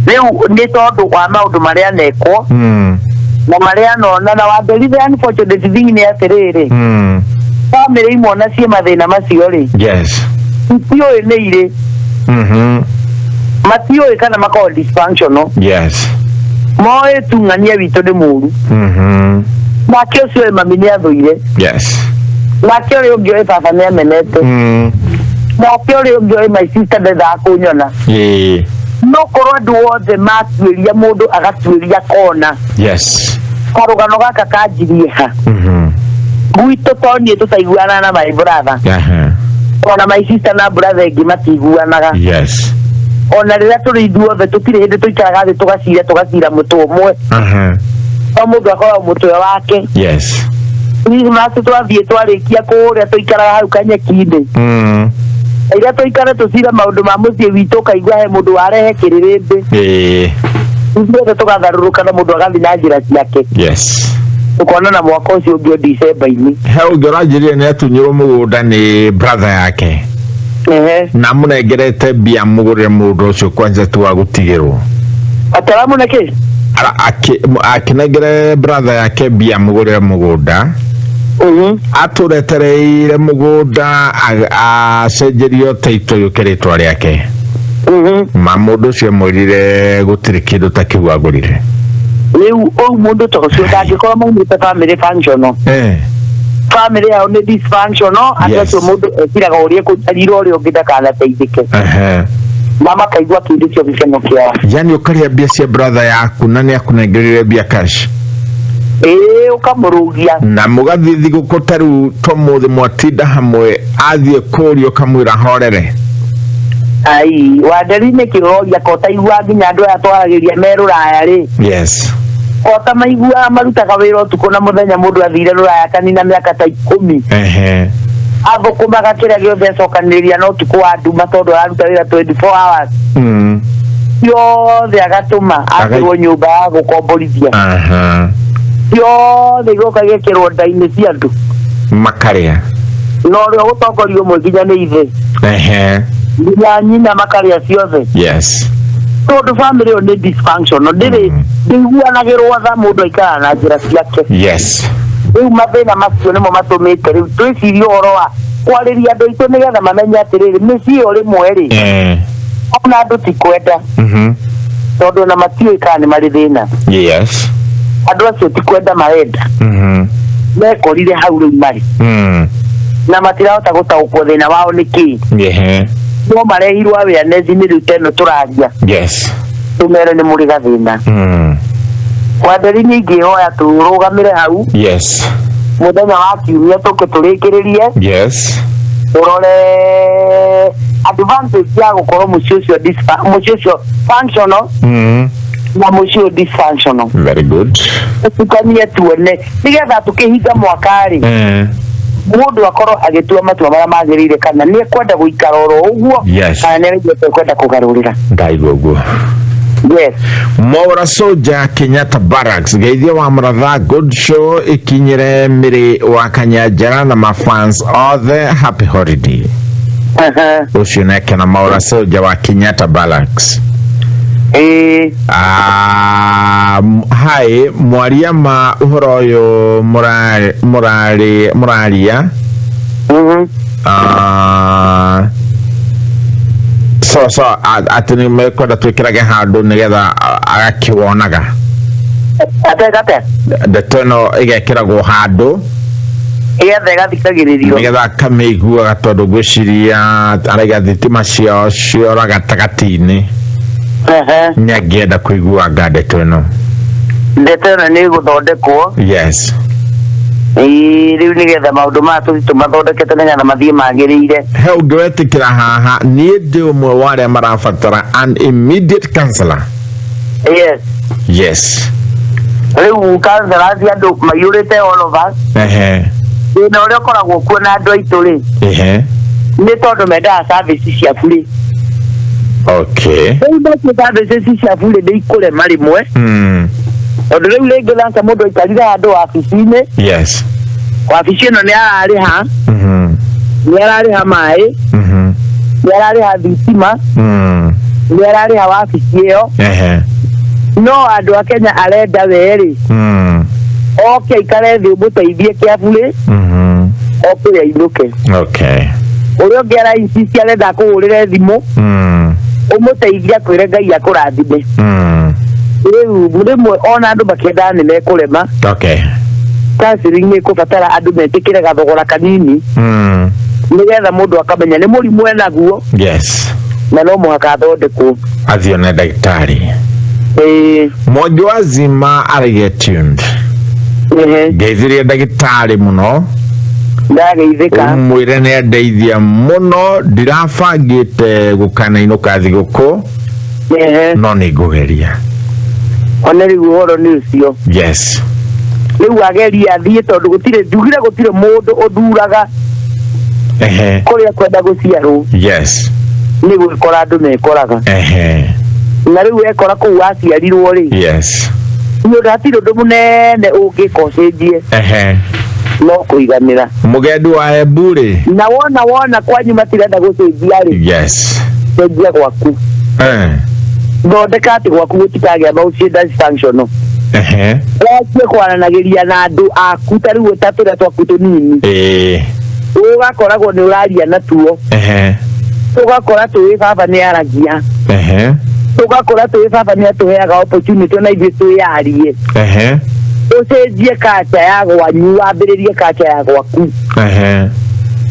Riu ni tondu wa maundu maria neko. Na maria nona na wamberize unfortunate thing ni atiriri. Family imwe na cie mathina macio ri. Yes. Tio ni ire. Matio kana makao dysfunctional. Yes. Moe tungania witu ni muru. Na kio sio mami ni athuire. Yes. Na kio ri ungioe baba ni amenete. Na kio ri ungioe my sister ndetha kunyona. No korwo andu othe matuiria mundu agatuiria kona. Yes. Karugano gaka kanjirie ha. Gwito toni tutaiguana na my brother. Ona my sister na brother ingi matiguanaga. Yes. Ona rira turi ithuothe tutire hindi tuikaraga thi tugacira mutu umwe. O mundu akora mutwe wake. Yes. Ni matu twathie twarikia kuria tuikaraga hau kanyeki-ini. Ira tuikare tucira maundu ma mucii witu kaigua he mundu warehe kiririndi. Ithuothe tugatharuruka na mundu agathi na njira ciake. Yes. Tukona na mwaka ucio ungio December-ini. He ungiranjirie ni atunyirwo mugunda ni brother yake. Na munengerete bia mugurire mundu ucio kwanja tu agutigirwo. Ataramu nake? Akinegere brother yake bia mugurire mugunda. Aturetereire mugunda acenjerio taito yukiritwa riake. Mamundu ucio mwirire gutiri kindu takiu agurire. Riu o mundu tocio ndangikora maumite family functional. Family yao ni dysfunctional. Acio mundu ekiraga urie kutarira urio ngidakana teithike. Mama kaigua kindu cio gikeno kiao. Yani ukaria bia cia brother yaku na ni akunengerire bia cash. Ukamurugia na mugathi thiguku taru tomuthi mwatinda hamwe athie kurio kamwira horere. Ai waderine kiroria kota igua nginya andu atwaragiria meruraya ri. Yes. Kota maigua marutaga wira utuku na muthenya mundu athire ruraya kanina miaka ta 10. Athukumaga kiria giothe acokaniria no tuku wa nduma tondu aruta wira 24 hours. Yothe agatuma atirwo nyumba ya gukomborithia. Yothe igokagia kirwo ndaini cia andu makaria no rio gutongorio mwe nginya ni ithe. Nginya nyina makaria ciothe. Yes. Tondu family yo ni dysfunctional ndiri ndiguanagirwo tha mundu aikara na njira ciake. Yes. Riu mathina macio nimo matumite riu twicirie uhoro wa kwariria andu aitu nigetha mamenye atiriri micii yo rimwe ri ona andu ti kwenda tondu na matioi kana ni mari thina. Yes. Andu acio ti kwenda marenda mekorire hau riu mari na matirahota gutaukwo thina wao niki. No marehirwo awareness ni riu teno turaria. Yes. Tumere ni muri gathina. Waderi nyingi hoya turugamire hau. Yes. Muthenya wa kiumia tuke turikiririe. Yes. Urore advantage ya gukorwo mucio functional na mucio dysfunctional. Very good. Tukanie tuone nigetha tukihinga mwakari mundu akorwo agitua matua maria magirire kana ni kwenda guikara oro uguo kana ni kwenda kugarurira. Ndaigo uguo. Yes. Mwaura Soja Kenyatta Barracks geithia wa muratha good show ikinyire miri wa Kanyanjara na mafans othe happy holiday. Ucio neke na Mwaura Soja wa Kenyatta Barracks. Hai mwaria ma uhoro uyu muraria so atini mekwenda twikirage handu nigetha agakiwonaga ate ndetono igekiragwo handu igetha igathikagiririo nigetha akamiguaga tondu gwiciria araiga thitima ciao ciora gatagati-ini nyangienda kuiguanga ndeto ino ni guthondekwo. Yes. Riu nigetha maundu ma tumathondekete nigetha mathie magirire. He ungiwetikira haha ni ndi umwe wa aria marabatara an immediate counselor. Yes. Yes. Riu counselor cia andu mayurite all of us. Ina uria koragwo kuo na andu aitu ri. Ni tondu mendaga service cia free. Okay. Ndio bado sisi shafule dei kule mali mwe. Odo lege lanza modo ikalira ado afisine. Yes. Kwa afisine ni ari ha. Ni ari ha mai. Ni ari ha vitima. Ni ari ha afisio. No ado Kenya arenda weri. Okay, kare thi muteithie kiafule. Okay, ainuke. Okay. Urio ngera insisi arenda kuhurire thimu. Umuteithia kwire Ngai akurathime. Riu rimwe ona andu makenda nene kurema. Okay. Kansiringi kubatara andu metikire gathogora kanini. Nigetha mundu akamenya ni murimu enaguo. Yes. Na no muhaka athondekwo. Athione ndagitari. Mojo azima are tuned. Geithirie ndagitari muno. Ndageithika. Mwire ne ndeithia muno ndirabangite gukana inuka thiguku. No ni ngugeria. Ona riu horo ni ucio. Yes. Riu ageria thie tondu gutire ndugire gutire mundu uduraga. Kuria kwenda guciarwo. Yes. Ni gwikora andu mekoraga. Na riu ekora ku aciarirwo ri. Yes. Ni ndatiro ndu munene ungikocenjie. No kuiganira. Mugedu wa Ebure. Na wona kwanyu matirenda gucenjia ri. Yes. Cenjia gwaku. Thondeka ati gwaku gutikagĩa maucie dysfunctional. Wakie kwaranagiria na andu aku ta riu tatira twaku tunini. Ugakoragwo ni uraria na tuo. Ugakora tuwi baba ni aragia. Ugakora tuwi baba ni atuheaga opportunity na ithuĩ twiyarie. Ucenjie kacha ya gwanyu wambĩrĩrie kacha ya gwaku.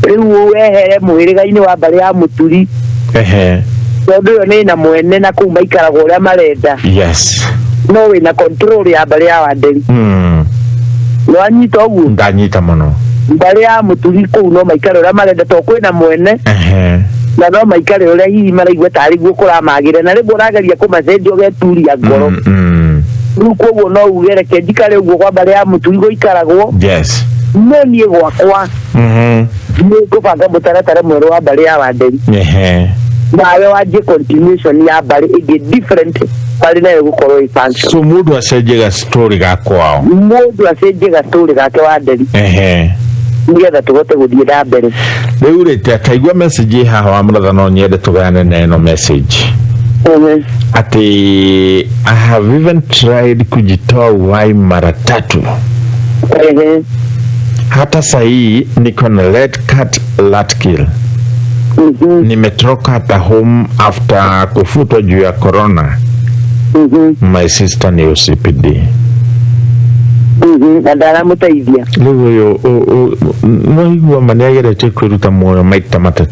Riu wehere mwĩrĩga-inĩ wa mbarĩ ya mũturi. Tondu yo ni na mwene na kuma ikaragwo ũrĩa marenda. Yes. No wina control ya mbarĩ ya Wanderi. No anyita ũguo. Ndanyita muno. Mbarĩ ya mũturi kũu no maikare ũrĩa marenda to kwĩna mwene. Na no maikare ũrĩa hihi maraigua tarĩ guo kũramagĩre na rĩmwe ũrageria kũmacenjia ũgeturia ngoro. Riu koguo no ugereke njikare ũguo kwa mbarĩ ya mũturi gũikaragwo. Yes. No niĩ gwakwa. Nĩ ngũbanga mũtaratara mwerũ wa mbarĩ ya Wanderi. Nawe wanjie continuation ya mbarĩ ĩngĩ different bari nayo gũkorwo i function. So mundu acenjie ga story ga kwao. Mundu acenjie ga story gake Wanderi. Nigetha tugote guthie na mbere. Riu rĩte akaigua message haha wa mũratha no nyende tugane neno message. Ati I have even tried kujitoa uhai mara 3. Hata sahii niko na red cat lat kill. Nimetroka hata home after kufutwa juu ya corona. My sister ni OCPD. Ndara mutaithia. Riu yo no igua maniagerete kwiruta muoyo maita 3.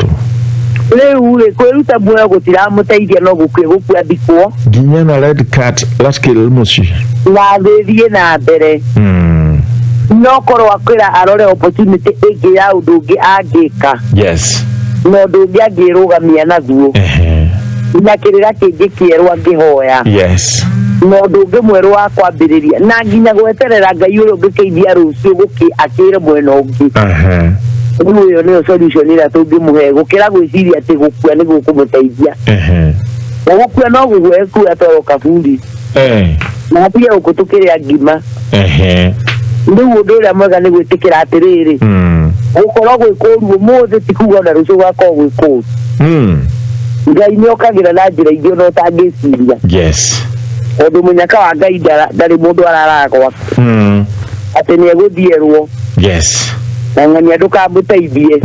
Riu kwiruta muoyo gutiramutaithia no gukua thikwo. Nginya na red cat lat kill muci. Na thithie na mbere. No korwo akwira arore opportunity ĩngĩ ya ũndũ ũngĩ angĩka. Yes. No ũndũ ũngĩ angĩrũgamia naguo. Na kĩrĩra kĩngĩ kĩerũ angĩhoya. Yes. No ũndũ ũngĩ mwerũ wa kwambĩrĩria na nginya gweterera Ngai ũrĩa ũngĩkeithia rũciũ akĩre mwena ũngĩ. Riu ĩyo nĩyo solution ĩrĩa tũngĩmũhe gũkĩra gwĩciria atĩ gũkua nĩ gũkũmũteithia. Na gũkua no gũgwe ekua toro kaburi. Na atige gũkũtũkĩrĩa ngima. Ndio ũndũ ũrĩa mwega nĩ gwĩtĩkĩra atĩrĩrĩ. Gũkorwo gwĩkũru ũmũthĩ ti kuga na rũciũ gwakorwo gwĩkũru. Ngai nĩ okagĩra na njĩra ingĩ no ũtangĩciria. Yes. Ũndũ mũnyaka wa Ngai ndarĩ mũndũ araraga gwaku. Atĩ nĩ egũthierwo. Yes. Na ng'ania ndũkamũteithie.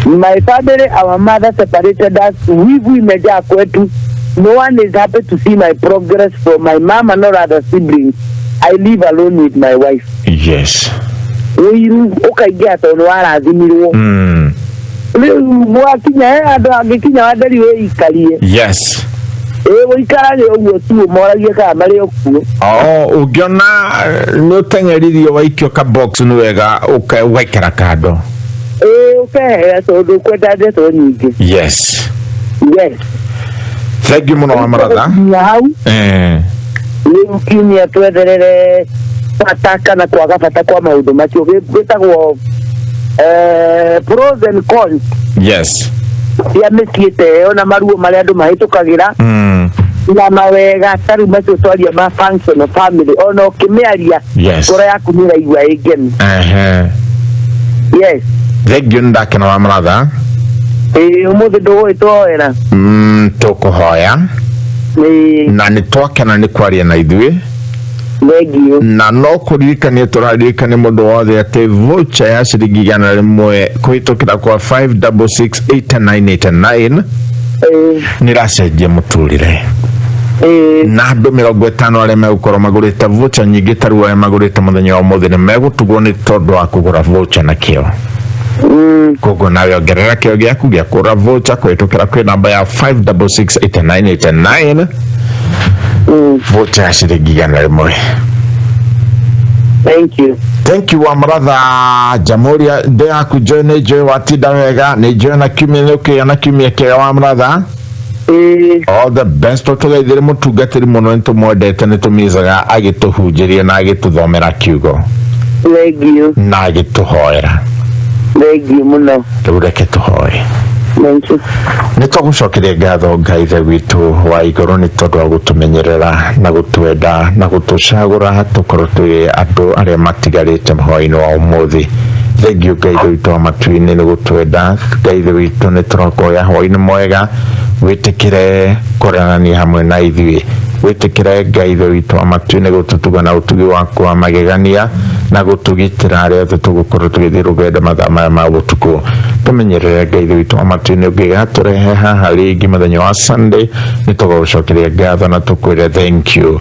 My family, our mother separated us. Wivu imejaa kwetu. No one is happy to see my progress from my mama nor other siblings. I live alone with my wife. Yes. Wiru ukaingia tondũ warathimirwo. Riu mwakinya andũ angĩkinya Wanderi wĩikarie. Yes. Wĩikarage ũguo tu moragie kana marĩ okuo. Ũngĩona nĩ ũteng'eririo waikio ka box nĩ wega ũgaikara kando. Ũkehera tondũ kwenda ndeto nyingĩ. Yes. Yes. Thank you muno wa maratha. Riu kiumia twetherere bata kana kwaga bata kwa maũndũ macio gwĩtagwo pros and cons. Yes. ya mĩciĩte ona maruo marĩa andũ mahĩtũkagĩra na mawega tarĩ macio twaria ma functional family ona ũkĩmĩaria ngoro yaku nĩ ĩraigua ĩngenu. Yes. Thengio ndakena wa maratha. Ũmũthĩ ndũgũgĩtwoera. Tũkũhoya. Na nĩ twakena nĩ kwaria na ithuĩ. Na no kũririkania tũraririkania mũndũ wothe atĩ voucher ya ciringi 100 kũhĩtũkĩra kwa 5668989 nĩracenjia mũtũrĩre. Na andũ 50 arĩa megũkorwo magũrĩte voucher nyingĩ tarũ arĩa magũrĩte mũthenya wa ũmũthĩ nĩ megũtugwo nĩ tondũ wa kũgũra voucher na kĩo. Koguo nawe ongerera kĩo gĩaku gĩa kũgũra voucher kũhĩtũkĩra kwĩ namba ya 5668989 voucher ya ciringi 100. Thank you wa maratha Jamuria de yaku joy nĩ joy watinda wega nĩ joy na kiumia nĩũkĩgĩa na kiumia kĩega wa maratha. All the best. Tũgeithĩre mũtungatĩri mũno nĩtũmwendete nĩtũmizaga agĩtũhunjĩria na agĩtũthomera kiugo na agĩtũhoera. Mũno rĩu reke tũhoe. Nĩtũgũcokeria ngatho Ngai ithe witũ wa igũrũ nĩ tondũ wa gũtũmenyerera na gũtwenda na gũtũcagũra tũkorwo tũrĩ andũ arĩa matigarĩte hwaĩ-inĩ wa ũmũthĩ. Thengio Ngai ithe witũ wa matu-inĩ nĩ gũtwenda. Ngai ithe witũ nĩ tũrakuoya hwaĩ-inĩ mwega wĩtĩkĩre kũranania hamwe na ithuĩ. Wĩtĩkĩre Ngai ithe witũ wa matu-inĩ gũtũtuga na ũtugi waku wa magegania na gũtũgitĩra arĩa othe tũgũkorwo tũgĩthiĩ rũgendo mathaa maya ma ũtukũ. Tũmenyerere Ngai ithe witũ wa matu-inĩ ũngĩgatũrehe haha rĩngĩ mũthenya wa Sunday nĩtũgũcokeria ngatho na tũkwĩre thank you.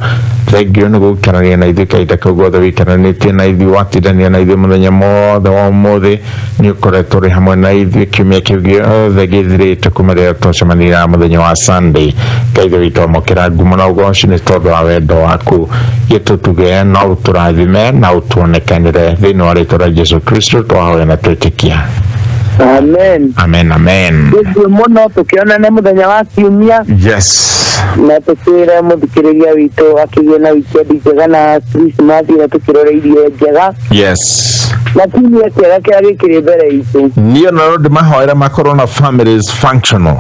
Thengio nĩ gũikarania na ithuĩ kahinda kau gothe wĩikaranĩtie na ithuĩ watindania na ithuĩ mũthenya mothe wa ũmũthĩ nĩ ũkoretwo ũrĩ hamwe na ithuĩ kiumia kĩu gĩothe gĩthirĩte kuma rĩrĩa twacemanirie mũthenya wa Sunday. Ngai ithe witũ amũkĩra ngumo na ũgooci nĩ tondũ wa wendo waku. Gĩtũtuge na ũtũrathime na ũtuonekanĩre thĩinĩ wa rĩĩtwa rĩa Jesũ Kristo twahoya na twĩtĩkia. Amen. Amen, amen. Nĩguo mũno tũkĩonane mũthenya wa kiumia. Yes. Na tũkwĩre mũthikĩrĩria witũ akĩgĩe na wikendi njega na Christmas na tũkĩroreirie njega. Yes. Na kiumia kĩega kĩrĩa gĩkĩrĩ mbere itũ. Niĩ no ndĩmahoera makorwo na families functional.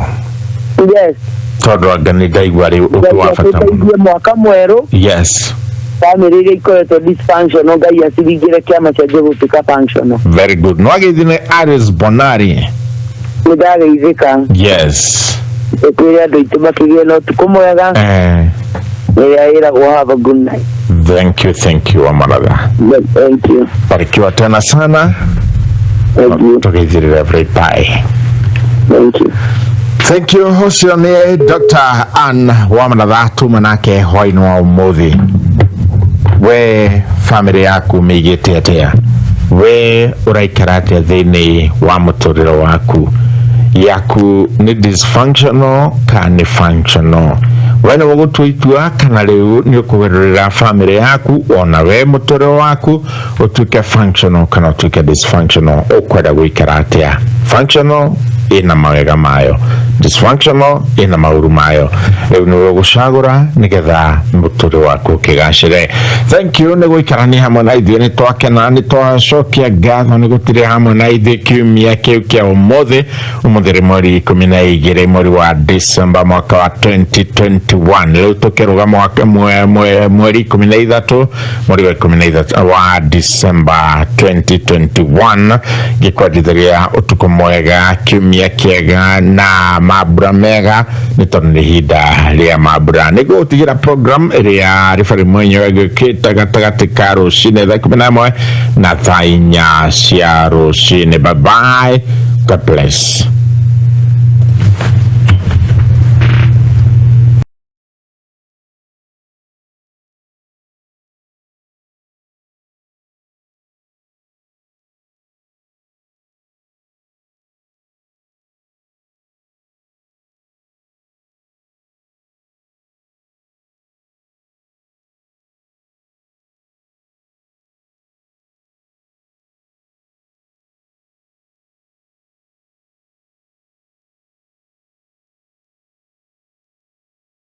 Yes. Tondũ anga nĩ ndaigua rĩu ũndũ wa bata mũno. Mwaka mwerũ. Yes. Family iria ikoretwo dysfunctional Ngai acirigĩre kĩama kĩanjie gũtuĩka functional. Very good. No ageithine Aris Bonari. Nĩndageithĩka. Yes. Tũkwĩre andũ aitũ makĩgĩe na ũtukũ mwega. Ĩrĩa ĩragwo have a good night. Thank you Amaratha. Thank you. Barikiwa tena sana. Thank you. Tugeithire every bye. Thank you. Thank you. Hocio nĩ Dr. Ann Wamaratha tuma nake hwaĩ-inĩ wa ũmũthĩ. We family yaku mĩigĩte atĩa? We ũraikara atĩa thĩinĩ wa mũtũrĩre waku? Yaku nĩ dysfunctional kana nĩ functional? We nĩ ũgũtua itua kana rĩu nĩ ũkũgerera family yaku ona we mũtũrĩre waku ũtuĩke functional kana ũtuĩke dysfunctional? Ũkwenda gũikara atĩa? Functional ina mawega mayo, dysfunctional ina mauru mayo. Rĩu nĩ ũgũcagũra nĩgetha mũtũrĩre waku ũkĩgacĩre. Thank you nĩ gũikarania hamwe na ithuĩ. Nĩ twakena nĩ twacokia ngatho nĩ gũtirĩ hamwe na ithuĩ kiumia kĩu kĩa ũmũthĩ. Ũmũthĩ rĩ mweri 12 mweri wa December mwaka wa 2021. Rĩu tũkĩruga mweri 13 mweri wa 13 wa December 2021 gĩkwendithĩria ũtukũ mwega kiumia kĩega na mambura mega nĩ tondũ nĩ ihinda rĩa mambura. Nĩ gũgũtigĩra program ĩrĩa ribari mwenyewe gĩũkĩte gatagatĩ ka rũcinĩ thaa 11 na thaa 4 cia rũcinĩ. Bye bye. God bless.